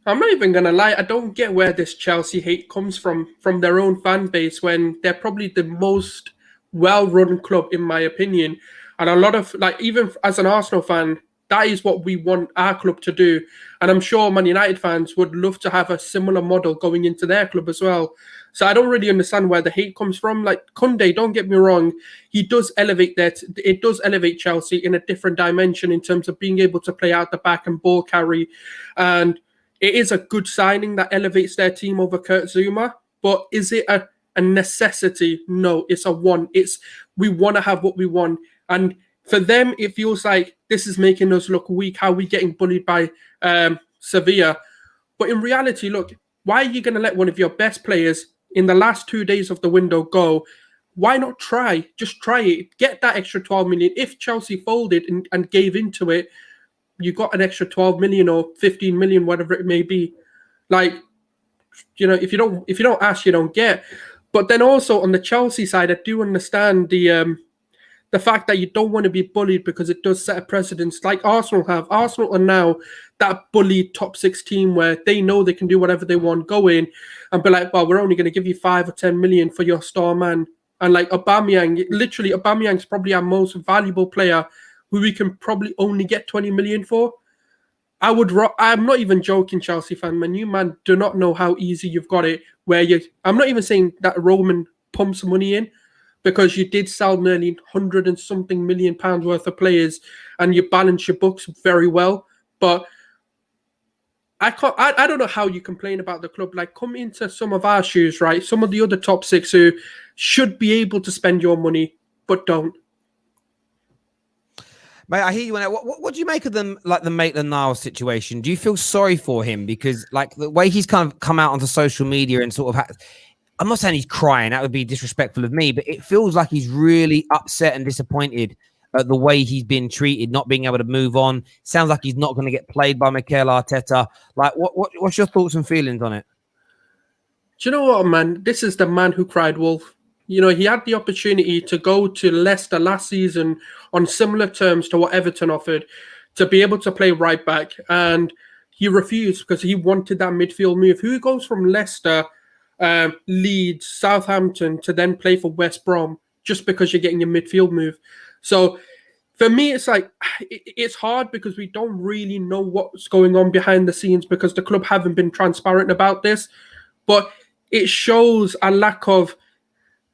I'm not even going to lie. I don't get where this Chelsea hate comes from their own fan base when they're probably the most well-run club, in my opinion. And a lot of, like, even as an Arsenal fan, that is what we want our club to do. And I'm sure Man United fans would love to have a similar model going into their club as well. So I don't really understand where the hate comes from. Like Kounde, don't get me wrong, he does elevate that. It does elevate Chelsea in a different dimension in terms of being able to play out the back and ball carry. And it is a good signing that elevates their team over Kurt Zouma. But is it a necessity? No, it's a want. We want to have what we want. And for them, it feels like this is making us look weak, how we're getting bullied by Sevilla. But in reality, look, why are you going to let one of your best players in the last 2 days of the window go? Why not try? Just try it. Get that extra 12 million. If Chelsea folded and gave into it, you got an extra 12 million or 15 million, whatever it may be. Like, you know, if you don't ask, you don't get. But then also on the Chelsea side, I do understand the fact that you don't want to be bullied because it does set a precedence like Arsenal have. Arsenal are now that bullied top 6 team where they know they can do whatever they want, go in and be like, well, we're only going to give you 5 or 10 million for your star man. And like Aubameyang's probably our most valuable player who we can probably only get 20 million for. I'm not even joking, Chelsea fan, man. You man do not know how easy you've got it I'm not even saying that Roman pumps money in, because you did sell nearly 100 and something million pounds worth of players and you balance your books very well. But I don't know how you complain about the club. Like, come into some of our shoes, right? Some of the other top 6 who should be able to spend your money, but don't. Mate, I hear you on that. What do you make of them, like the Maitland-Niles situation? Do you feel sorry for him? Because like the way he's kind of come out onto social media and sort of, I'm not saying he's crying, that would be disrespectful of me, but it feels like he's really upset and disappointed at the way he's been treated, not being able to move on. Sounds like he's not going to get played by Mikel Arteta. Like, what's your thoughts and feelings on it? Do you know what, man? This is the man who cried wolf. You know, he had the opportunity to go to Leicester last season on similar terms to what Everton offered, to be able to play right back, and he refused because he wanted that midfield move. Who goes from Leicester, Leeds, Southampton to then play for West Brom just because you're getting a midfield move? So for me, it's like, it's hard because we don't really know what's going on behind the scenes because the club haven't been transparent about this. But it shows a lack of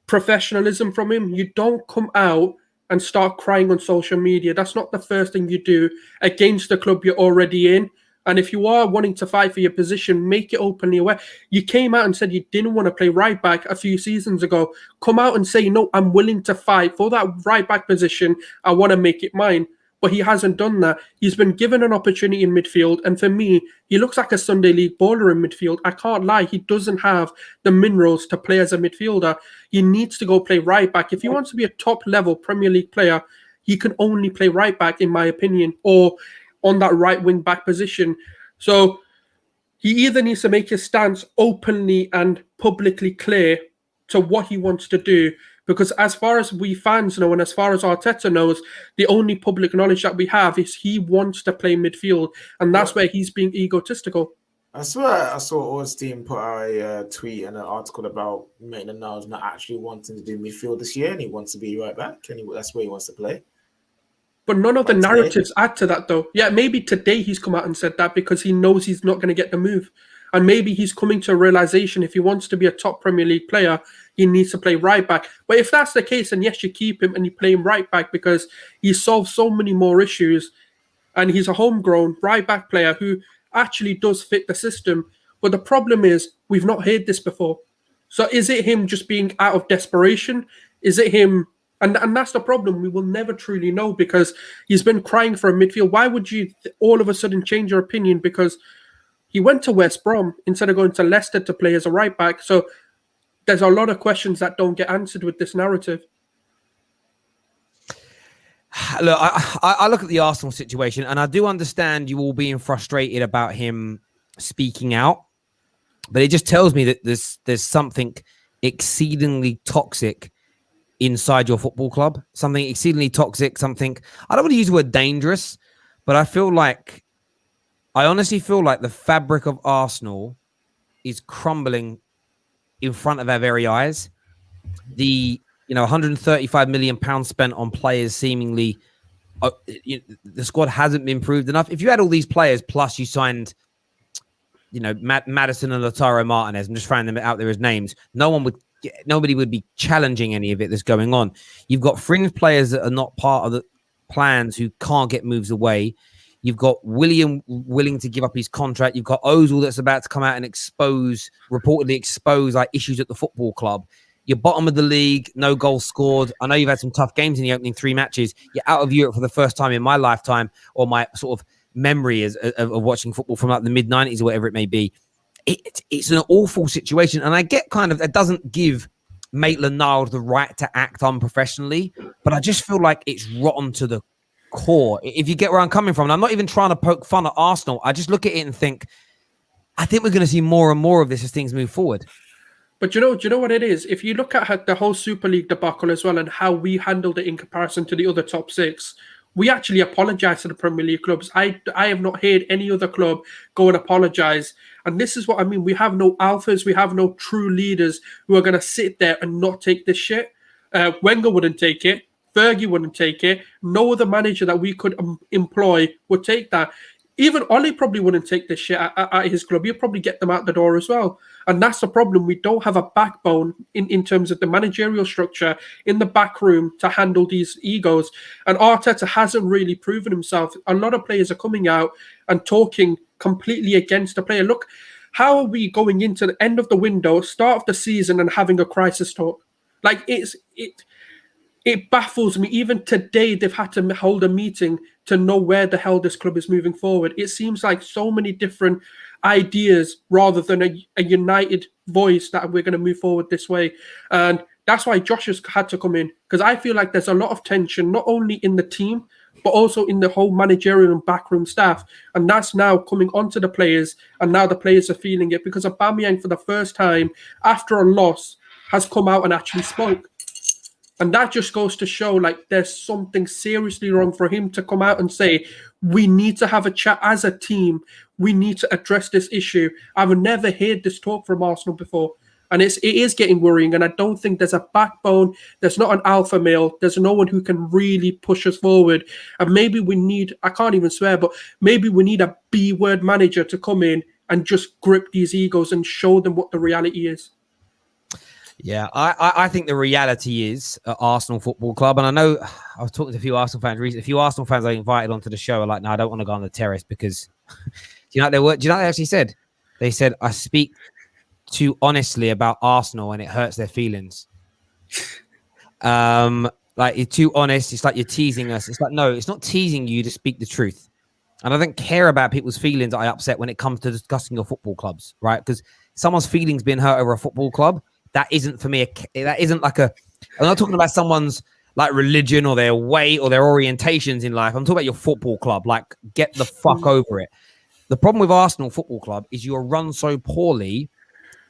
professionalism from him. You don't come out and start crying on social media. That's not the first thing you do against the club you're already in. And if you are wanting to fight for your position, make it openly aware. You came out and said you didn't want to play right back a few seasons ago. Come out and say, no, I'm willing to fight for that right back position. I want to make it mine. But he hasn't done that. He's been given an opportunity in midfield. And for me, he looks like a Sunday League baller in midfield. I can't lie. He doesn't have the minerals to play as a midfielder. He needs to go play right back. If he wants to be a top-level Premier League player, he can only play right back, in my opinion, or on that right wing back position. So he either needs to make his stance openly and publicly clear to what he wants to do, because as far as we fans know and as far as Arteta knows, the only public knowledge that we have is he wants to play midfield, and that's where he's being egotistical. I swear I saw Austin put out a tweet and an article about Maitland-Niles not actually wanting to do midfield this year, and he wants to be right back, and that's where he wants to play. But none of the narratives add to that, though. Yeah, maybe today he's come out and said that because he knows he's not going to get the move. And maybe he's coming to a realization if he wants to be a top Premier League player, he needs to play right back. But if that's the case, then yes, you keep him and you play him right back because he solves so many more issues. And he's a homegrown right back player who actually does fit the system. But the problem is we've not heard this before. So is it him just being out of desperation? Is it him? And that's the problem. We will never truly know because he's been crying for a midfield. Why would you all of a sudden change your opinion? Because he went to West Brom instead of going to Leicester to play as a right back. So there's a lot of questions that don't get answered with this narrative. Look, I look at the Arsenal situation and I do understand you all being frustrated about him speaking out, but it just tells me that there's something exceedingly toxic inside your football club, something exceedingly toxic, something, I don't want to use the word dangerous, but I honestly feel like the fabric of Arsenal is crumbling in front of our very eyes. The 135 million pounds spent on players seemingly, the squad hasn't been improved enough. If you had all these players plus you signed, Maddison and Lautaro Martinez, I'm just throwing them out there as names, nobody would be challenging any of it that's going on. You've got fringe players that are not part of the plans who can't get moves away. You've got William willing to give up his contract. You've got Ozil that's about to come out and reportedly expose like issues at the football club. You're bottom of the league, no goals scored. I know you've had some tough games in the opening 3 matches. You're out of Europe for the first time in my lifetime, or my sort of memory of watching football from like the mid-90s or whatever it may be. It's an awful situation. And I get that doesn't give Maitland-Niles the right to act unprofessionally, but I just feel like it's rotten to the core, if you get where I'm coming from. And I'm not even trying to poke fun at Arsenal. I just look at it and think, I think we're going to see more and more of this as things move forward. But do you know what it is? If you look at the whole Super League debacle as well and how we handled it in comparison to the other top 6, we actually apologise to the Premier League clubs. I have not heard any other club go and apologise. And this is what I mean. We have no alphas. We have no true leaders who are going to sit there and not take this shit. Wenger wouldn't take it. Fergie wouldn't take it. No other manager that we could employ would take that. Even Ollie probably wouldn't take this shit at his club. He'll probably get them out the door as well. And that's the problem. We don't have a backbone in terms of the managerial structure in the back room to handle these egos. And Arteta hasn't really proven himself. A lot of players are coming out and talking completely against the player. Look, how are we going into the end of the window, start of the season, and having a crisis talk? Like, it baffles me. Even today, they've had to hold a meeting to know where the hell this club is moving forward. It seems like so many different ideas rather than a united voice that we're going to move forward this way. And that's why Josh has had to come in, because I feel like there's a lot of tension, not only in the team, but also in the whole managerial and backroom staff. And that's now coming onto the players, and now the players are feeling it, because Aubameyang, for the first time after a loss, has come out and actually spoke. And that just goes to show, like, there's something seriously wrong for him to come out and say, we need to have a chat as a team. We need to address this issue. I've never heard this talk from Arsenal before. And it is getting worrying. And I don't think there's a backbone. There's not an alpha male. There's no one who can really push us forward. And maybe we need, I can't even swear, but maybe we need a B-word manager to come in and just grip these egos and show them what the reality is. Yeah, I think the reality is at Arsenal Football Club, and I know I was talking to a few Arsenal fans recently. A few Arsenal fans I invited onto the show are like, no, I don't want to go on the terrace because do you know what they actually said? They said, I speak too honestly about Arsenal and it hurts their feelings. Like, you're too honest. It's like you're teasing us. It's like, no, it's not teasing you to speak the truth. And I don't care about people's feelings that I upset when it comes to discussing your football clubs, right? Because someone's feelings being hurt over a football club, that isn't for me. That isn't like I'm not talking about someone's like religion or their way or their orientations in life. I'm talking about your football club. Like, get the fuck over it. The problem with Arsenal Football Club is you're run so poorly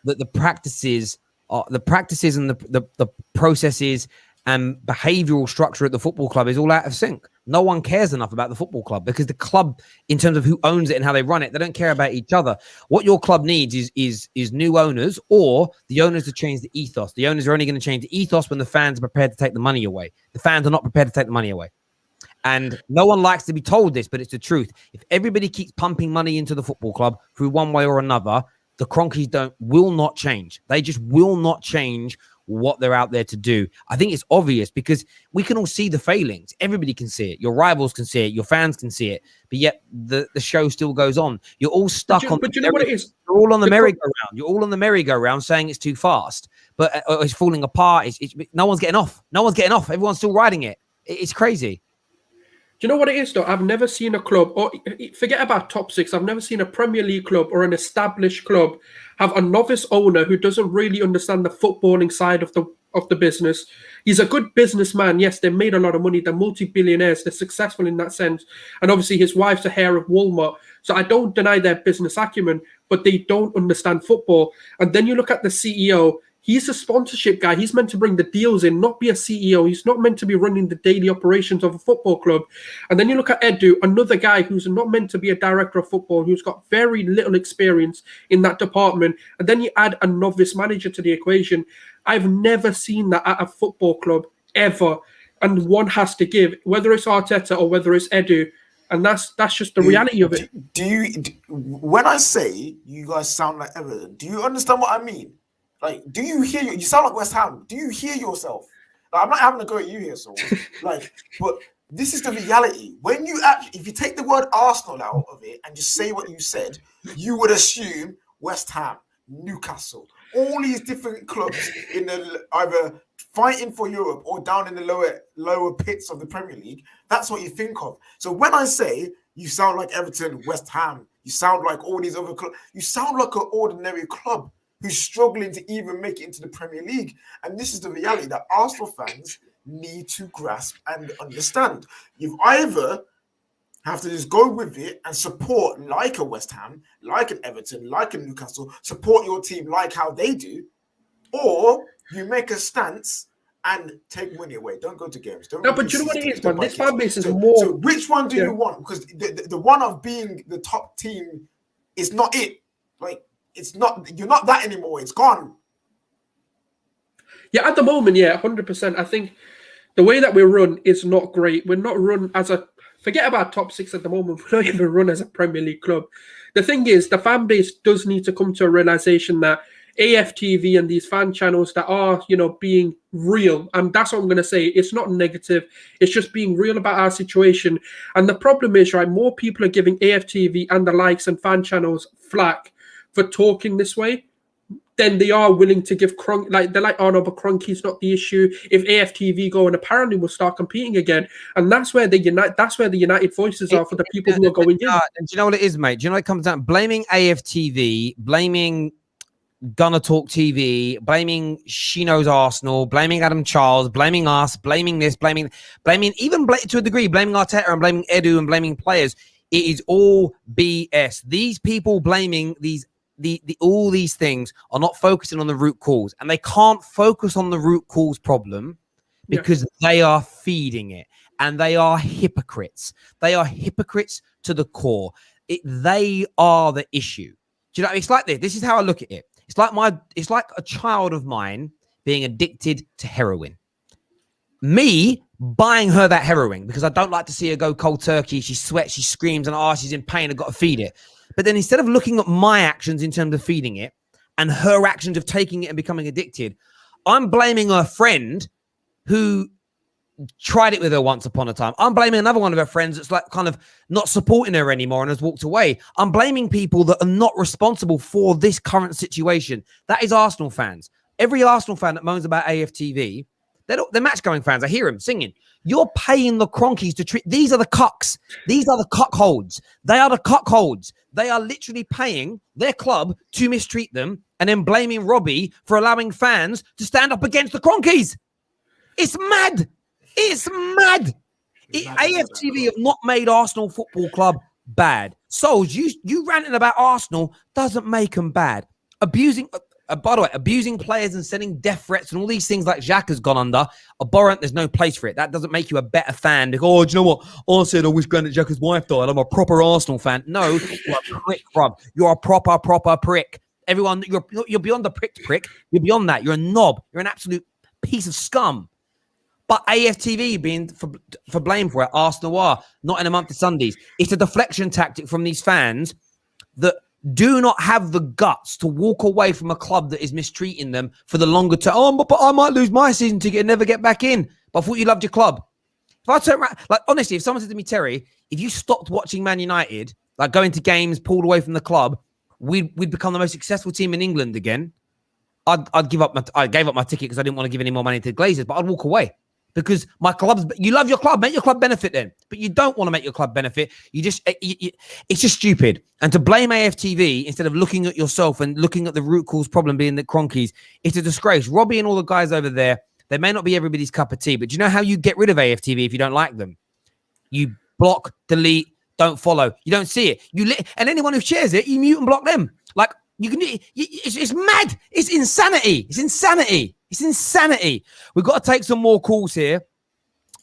that the practices and the processes and behavioral structure at the football club is all out of sync. No one cares enough about the football club because the club, in terms of who owns it and how they run it, they don't care about each other. What your club needs is new owners, or the owners to change the ethos. The owners are only going to change the ethos when the fans are prepared to take the money away. The fans are not prepared to take the money away. And no one likes to be told this, but it's the truth. If everybody keeps pumping money into the football club through one way or another, the Cronkies will not change. They just will not change what they're out there to do. I think it's obvious because we can all see the failings. Everybody can see it. Your rivals can see it. Your fans can see it. But yet the show still goes on. You're all stuck on. But you know what it is? You're all on the merry-go-round. You're all on the merry-go-round saying it's too fast, but it's falling apart. No one's getting off. No one's getting off. Everyone's still riding it. It's crazy. Do you know what it is, though? I've never seen a club, or forget about top six, I've never seen a Premier League club or an established club have a novice owner who doesn't really understand the footballing side of the business. He's a good businessman. Yes, they made a lot of money. They're multi-billionaires. They're successful in that sense. And obviously his wife's a heir of Walmart. So I don't deny their business acumen, but they don't understand football. And then you look at the CEO. He's a sponsorship guy. He's meant to bring the deals in, not be a CEO. He's not meant to be running the daily operations of a football club. And then you look at Edu, another guy who's not meant to be a director of football, who's got very little experience in that department. And then you add a novice manager to the equation. I've never seen that at a football club, ever. And one has to give, whether it's Arteta or whether it's Edu. And that's just the reality of it. When I say you guys sound like Everton, do you understand what I mean? Like, do you hear you sound like West Ham? Do you hear yourself? Like, I'm not having to go at you here, Saul. Like, but this is the reality. When you actually, if you take the word Arsenal out of it and just say what you said, you would assume West Ham, Newcastle, all these different clubs in the either fighting for Europe or down in the lower pits of the Premier League. That's what you think of. So when I say you sound like Everton, West Ham, you sound like all these other clubs, you sound like an ordinary club who's struggling to even make it into the Premier League. And this is the reality that Arsenal fans need to grasp and understand. You either have to just go with it and support like a West Ham, like an Everton, like a Newcastle, support your team like how they do, or you make a stance and take money away. Don't go to games. Don't. No, but you know what it is, man? This fan base is more... So which one do you want? Because the one of being the top team is not it. Like, it's not, you're not that anymore. It's gone. Yeah, at the moment, 100%. I think the way that we're run is not great. We're not run as a, forget about top six at the moment. We're not even run as a Premier League club. The thing is, the fan base does need to come to a realization that AFTV and these fan channels that are, being real, and that's what I'm going to say. It's not negative. It's just being real about our situation. And the problem is, right, more people are giving AFTV and the likes and fan channels flack for talking this way. then they are willing to give Kroenke, like they're like, oh no, but Kroenke's not the issue. If AFTV go, and apparently we'll start competing again, and that's where the United voices are for the people who are going in. And do you know what it is, mate? Do you know what it comes down? Blaming AFTV, blaming Gunner Talk TV, blaming She Knows Arsenal, blaming Adam Charles, blaming us, blaming this, blaming even to a degree, blaming Arteta and blaming Edu and blaming players. It is all BS. These people blaming all these things are not focusing on the root cause, and they can't focus on the root cause problem because they are feeding it, and they are hypocrites. They are hypocrites to the core. They are the issue. Do you know? It's like this. This is how I look at it. It's like a child of mine being addicted to heroin. Me buying her that heroin because I don't like to see her go cold turkey. She sweats, she screams, and she's in pain. I've got to feed it. But then instead of looking at my actions in terms of feeding it and her actions of taking it and becoming addicted, I'm blaming her friend who tried it with her once upon a time. I'm blaming another one of her friends that's like kind of not supporting her anymore and has walked away. I'm blaming people that are not responsible for this current situation. That is Arsenal fans. Every Arsenal fan that moans about AFTV, they're match-going fans. I hear them singing. You're paying the Kroenkes to treat... These are the cucks. These are the cuckolds. They are the cuckolds. They are literally paying their club to mistreat them and then blaming Robbie for allowing fans to stand up against the Kroenkes. It's mad. It's mad. AFTV have not made Arsenal Football Club bad. So you ranting about Arsenal doesn't make them bad. Abusing... by the way, abusing players and sending death threats and all these things like Jacques has gone under, abhorrent. There's no place for it. That doesn't make you a better fan. Like, oh, do you know what? I said I wish Granit Xhaka's wife died. I'm a proper Arsenal fan. No, you're a prick, bruv. You're a proper prick. Everyone, you're beyond the prick. You're beyond that. You're a knob. You're an absolute piece of scum. But AFTV being for blame for it, Arsenal are not in a month of Sundays. It's a deflection tactic from these fans that do not have the guts to walk away from a club that is mistreating them for the longer term. Oh, but I might lose my season ticket and never get back in. But I thought you loved your club. If I turn around, like honestly, if someone said to me, Terry, if you stopped watching Man United, like going to games, pulled away from the club, we'd become the most successful team in England again. I gave up my ticket because I didn't want to give any more money to the Glazers, but I'd walk away. Because my club's, you love your club, make your club benefit then. But you don't want to make your club benefit. It's just stupid. And to blame AFTV instead of looking at yourself and looking at the root cause problem being the Kroenkes, it's a disgrace. Robbie and all the guys over there, they may not be everybody's cup of tea, but do you know how you get rid of AFTV if you don't like them? You block, delete, don't follow. You don't see it. And anyone who shares it, you mute and block them. Like, you can. It's mad. It's insanity. It's insanity. We've got to take some more calls here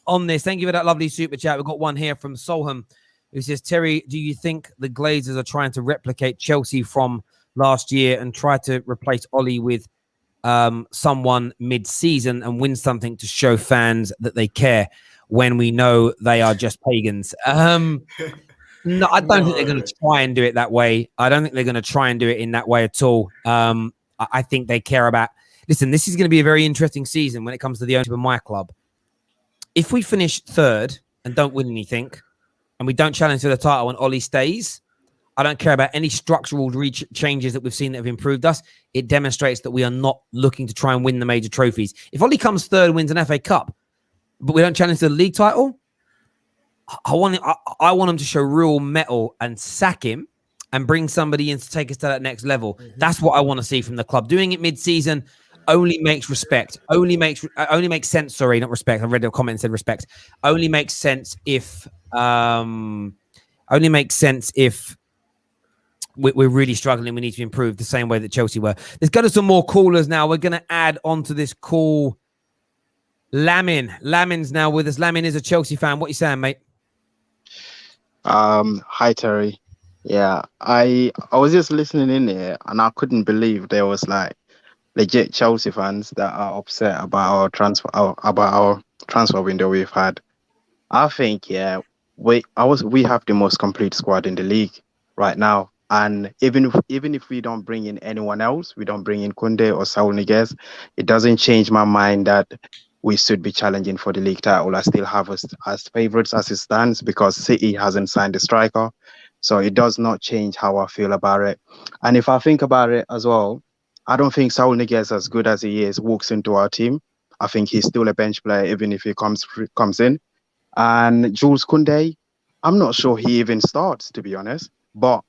on this. Thank you for that lovely super chat. We've got one here from Solheim who says, Terry, do you think the Glazers are trying to replicate Chelsea from last year and try to replace Ollie with someone mid-season and win something to show fans that they care when we know they are just pagans? No, I don't think they're going to try and do it that way. I don't think they're going to try and do it in that way at all. I think they care about... Listen, this is going to be a very interesting season when it comes to the ownership of my club. If we finish third and don't win anything, and we don't challenge for the title and Ollie stays, I don't care about any structural changes that we've seen that have improved us. It demonstrates that we are not looking to try and win the major trophies. If Ollie comes third and wins an FA Cup, but we don't challenge for the league title, I want him to show real mettle and sack him and bring somebody in to take us to that next level. That's what I want to see from the club. Doing it mid-season only makes respect. Only makes sense. Sorry, not respect. I read a comment and said respect. Only makes sense if we're really struggling. We need to improve the same way that Chelsea were. Let's go to some more callers now. We're going to add onto this call Lamin. Lamin's now with us. Lamin is a Chelsea fan. What are you saying, mate? Hi Terry. Yeah, I was just listening in here and I couldn't believe there was like legit Chelsea fans that are upset about our transfer window we've had. I think we have the most complete squad in the league right now. And even if we don't bring in anyone else, we don't bring in Kounde or Saul Niguez, it doesn't change my mind that we should be challenging for the league title. I still have us as favourites as it stands because City hasn't signed a striker. So it does not change how I feel about it. And if I think about it as well, I don't think Saul Niguez, as good as he is, walks into our team. I think he's still a bench player, even if he comes in. And Jules Kounde, I'm not sure he even starts, to be honest. But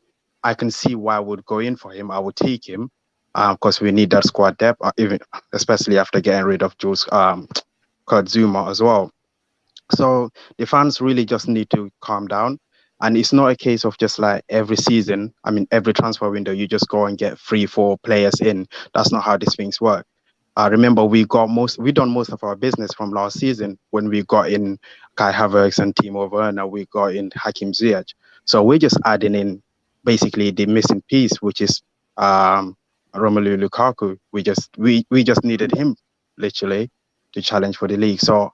I can see why I would go in for him. I would take him because we need that squad depth, even especially after getting rid of Jules Kurt Zuma as well. So the fans really just need to calm down. And it's not a case of just like every season, I mean, every transfer window, you just go and get 3, 4 players in. That's not how these things work. I remember we done most of our business from last season when we got in Kai Havertz and Timo Werner, we got in Hakim Ziyech. So we're just adding in basically the missing piece, which is Romelu Lukaku. We just needed him literally to challenge for the league. So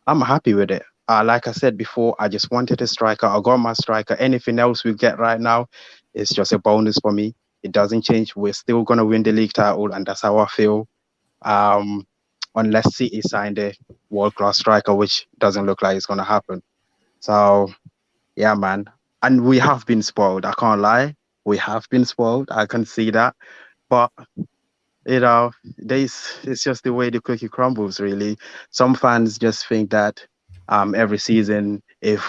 I'm happy with it. Like I said before, I just wanted a striker. I got my striker. Anything else we get right now is just a bonus for me. It doesn't change. We're still going to win the league title, and that's how I feel. Unless City signed a world-class striker, which doesn't look like it's going to happen. So, yeah, man. And we have been spoiled. I can't lie. We have been spoiled. I can see that. But it's just the way the cookie crumbles, really. Some fans just think that every season, if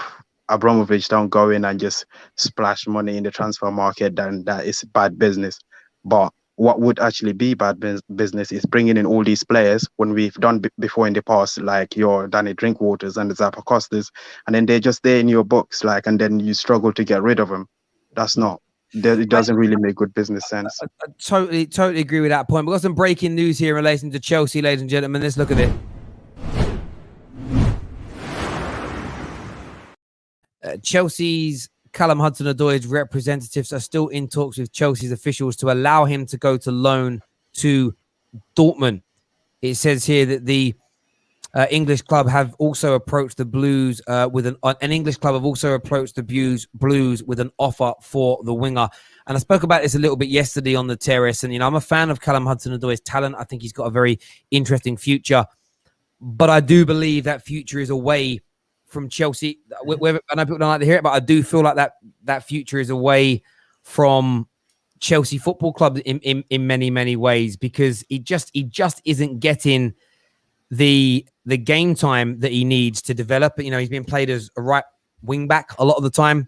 Abramovich don't go in and just splash money in the transfer market, then that is bad business. But what would actually be bad business is bringing in all these players when we've done before in the past, like your Danny Drinkwaters and the Zappa Costas, and then they're just there in your books, and then you struggle to get rid of them. That's not. It doesn't really make good business sense. I totally agree with that point. We've got some breaking news here in relation to Chelsea, ladies and gentlemen. Let's look at it. Chelsea's Callum Hudson-Odoi's representatives are still in talks with Chelsea's officials to allow him to go to loan to Dortmund. It says here that the English club have also approached the Blues with an English club have also approached the Blues with an offer for the winger. And I spoke about this a little bit yesterday on the terrace. And I'm a fan of Callum Hudson-Odoi's talent. I think he's got a very interesting future, but I do believe that future is away from Chelsea. I know people don't like to hear it, but I do feel like that future is away from Chelsea Football Club in many, many ways, because he just isn't getting the game time that he needs to develop. He's been played as a right wing back a lot of the time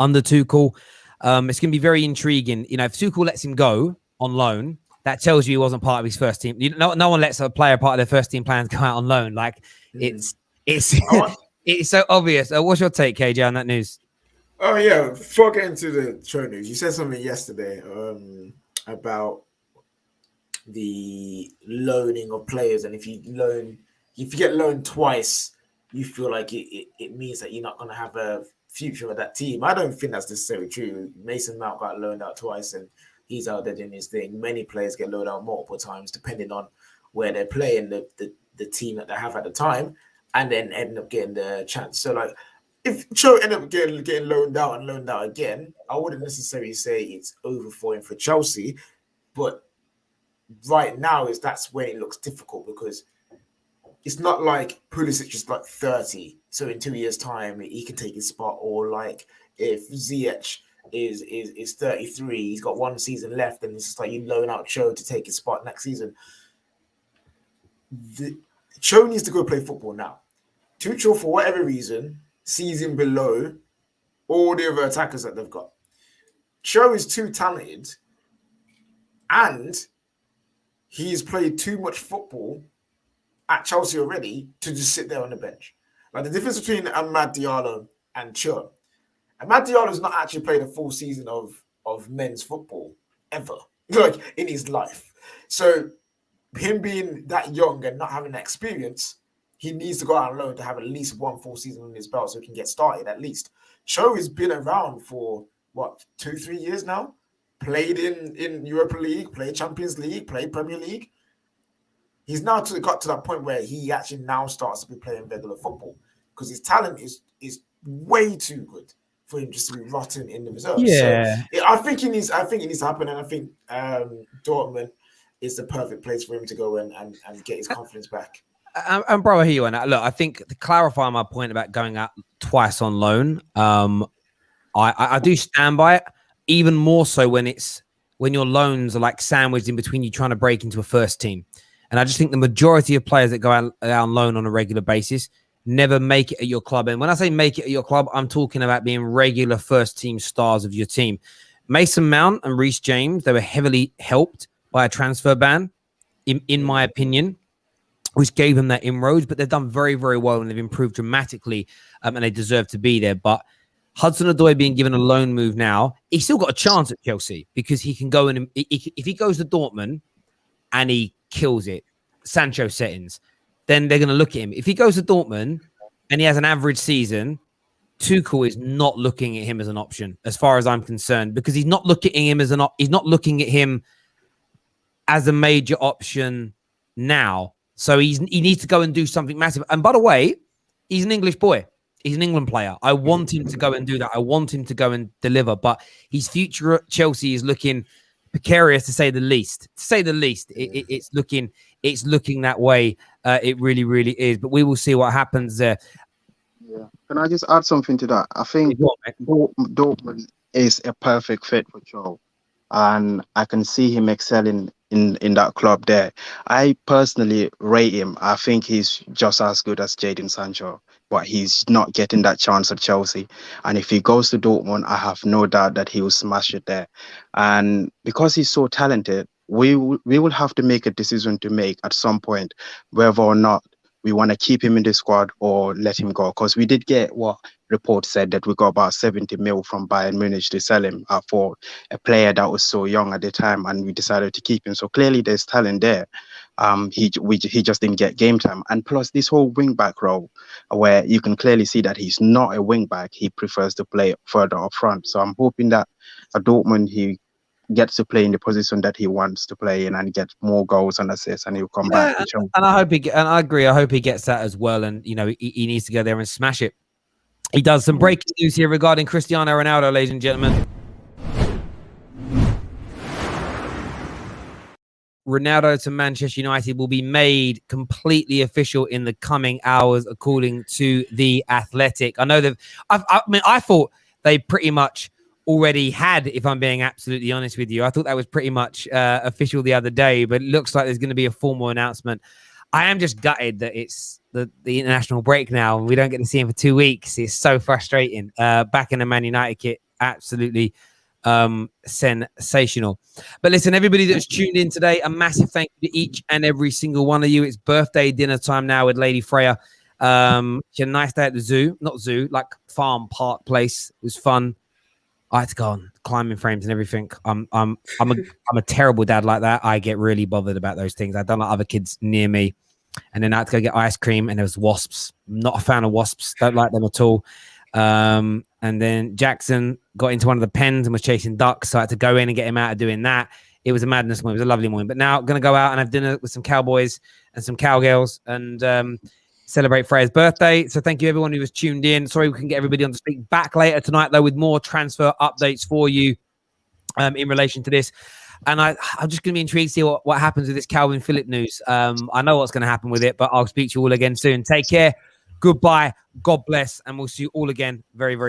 under Tuchel. It's going to be very intriguing. If Tuchel lets him go on loan, that tells you he wasn't part of his first team. No one lets a player part of their first team plans go out on loan. It's it's so obvious. What's your take, KJ, on that news? Oh yeah, before getting to the show news, you said something yesterday about the loaning of players, and if you get loaned twice, you feel like it means that you're not going to have a future with that team. I don't think that's necessarily true. Mason Mount got loaned out twice, and he's out there doing his thing. Many players get loaned out multiple times, depending on where they're playing, the team that they have at the time, and then end up getting the chance. So, if Cho end up getting loaned out again, I wouldn't necessarily say it's over for him for Chelsea, but right now that's when it looks difficult, because it's not like Pulisic is 30, so in 2 years' time he can take his spot, or if Ziyech is 33, he's got 1 season left, and it's just you loan out Cho to take his spot next season. Cho needs to go play football now. Tuchel, for whatever reason, sees him below all the other attackers that they've got. Cho is too talented, and he's played too much football at Chelsea already to just sit there on the bench. The difference between Amad Diallo and Cho. Amad Diallo's not actually played a full season of men's football ever, in his life. So him being that young and not having that experience, he needs to go out on loan to have at least 1 full season on his belt so he can get started at least. Cho has been around for 2-3 years now. Played in Europa League, played Champions League, played Premier League. He's now got to that point where he actually now starts to be playing regular football, because his talent is way too good for him just to be rotten in the reserves. Yeah. So I think it needs to happen, and I think Dortmund is the perfect place for him to go and get his confidence back. And bro, I hear you on that. Look, I think to clarify my point about going out twice on loan, I do stand by it, even more so when it's when your loans are like sandwiched in between you trying to break into a first team. And I just think the majority of players that go out on loan on a regular basis never make it at your club. And when I say make it at your club, I'm talking about being regular first team stars of your team. Mason Mount and Reece James, they were heavily helped by a transfer ban, in my opinion, which gave them that inroads, but they've done very, very well and they've improved dramatically, and they deserve to be there. But Hudson-Odoi being given a loan move now, he's still got a chance at Chelsea because he can go in. If he goes to Dortmund and he kills it, Sancho settings, then they're going to look at him. If he goes to Dortmund and he has an average season, Tuchel is not looking at him as an option, as far as I'm concerned, because he's not looking at him as a major option now. So he needs to go and do something massive. And by the way, he's an English boy. He's an England player. I want him to go and do that. I want him to go and deliver. But his future at Chelsea is looking precarious, to say the least. It's looking that way. It really, really is. But we will see what happens there. Yeah. Can I just add something to that? I think Dortmund is a perfect fit for Joe, and I can see him excelling in that club there. I personally rate him. I think he's just as good as Jadon Sancho, but he's not getting that chance at Chelsea. And if he goes to Dortmund, I have no doubt that he will smash it there. And because he's so talented, we will have to make a decision to make at some point whether or not we want to keep him in the squad or let him go. Because we did get what reports said that we got about 70 mil from Bayern Munich to sell him for a player that was so young at the time, and we decided to keep him. So clearly there's talent there. He just didn't get game time. And plus this whole wing back role, where you can clearly see that he's not a wing back. He prefers to play further up front. So I'm hoping that at Dortmund he gets to play in the position that he wants to play in and get more goals and assists, and he'll come back to Chelsea. And I agree. I hope he gets that as well. And you know, he needs to go there and smash it. He does. Some breaking news here regarding Cristiano Ronaldo, ladies and gentlemen. Ronaldo to Manchester United will be made completely official in the coming hours, according to The Athletic. I know that I thought they pretty much already had, if I'm being absolutely honest with you. I thought that was pretty much official the other day, but it looks like there's going to be a formal announcement. I am just gutted that it's the international break now and we don't get to see him for 2 weeks. It's so frustrating. Back in the Man United kit, absolutely sensational. But listen, everybody that's tuned in today, a massive thank you to each and every single one of you. It's birthday dinner time now with Lady Freya. She had a nice day at the zoo, not zoo, like farm park place. It was fun. I had to go on climbing frames and everything. I'm a terrible dad like that. I get really bothered about those things. I don't like other kids near me. And then I had to go get ice cream, and there was wasps. Not a fan of wasps. Don't like them at all. And then Jackson got into one of the pens and was chasing ducks, so I had to go in and get him out of doing that. It was a madness morning. It was a lovely morning. But now I'm going to go out and have dinner with some cowboys and some cowgirls and celebrate Freya's birthday. So thank you everyone who was tuned in. Sorry we can get everybody on to speak back later tonight though with more transfer updates for you in relation to this. And I'm just going to be intrigued to see what happens with this Kalvin Phillips news. I know what's going to happen with it, but I'll speak to you all again soon. Take care. Goodbye. God bless. And we'll see you all again very, very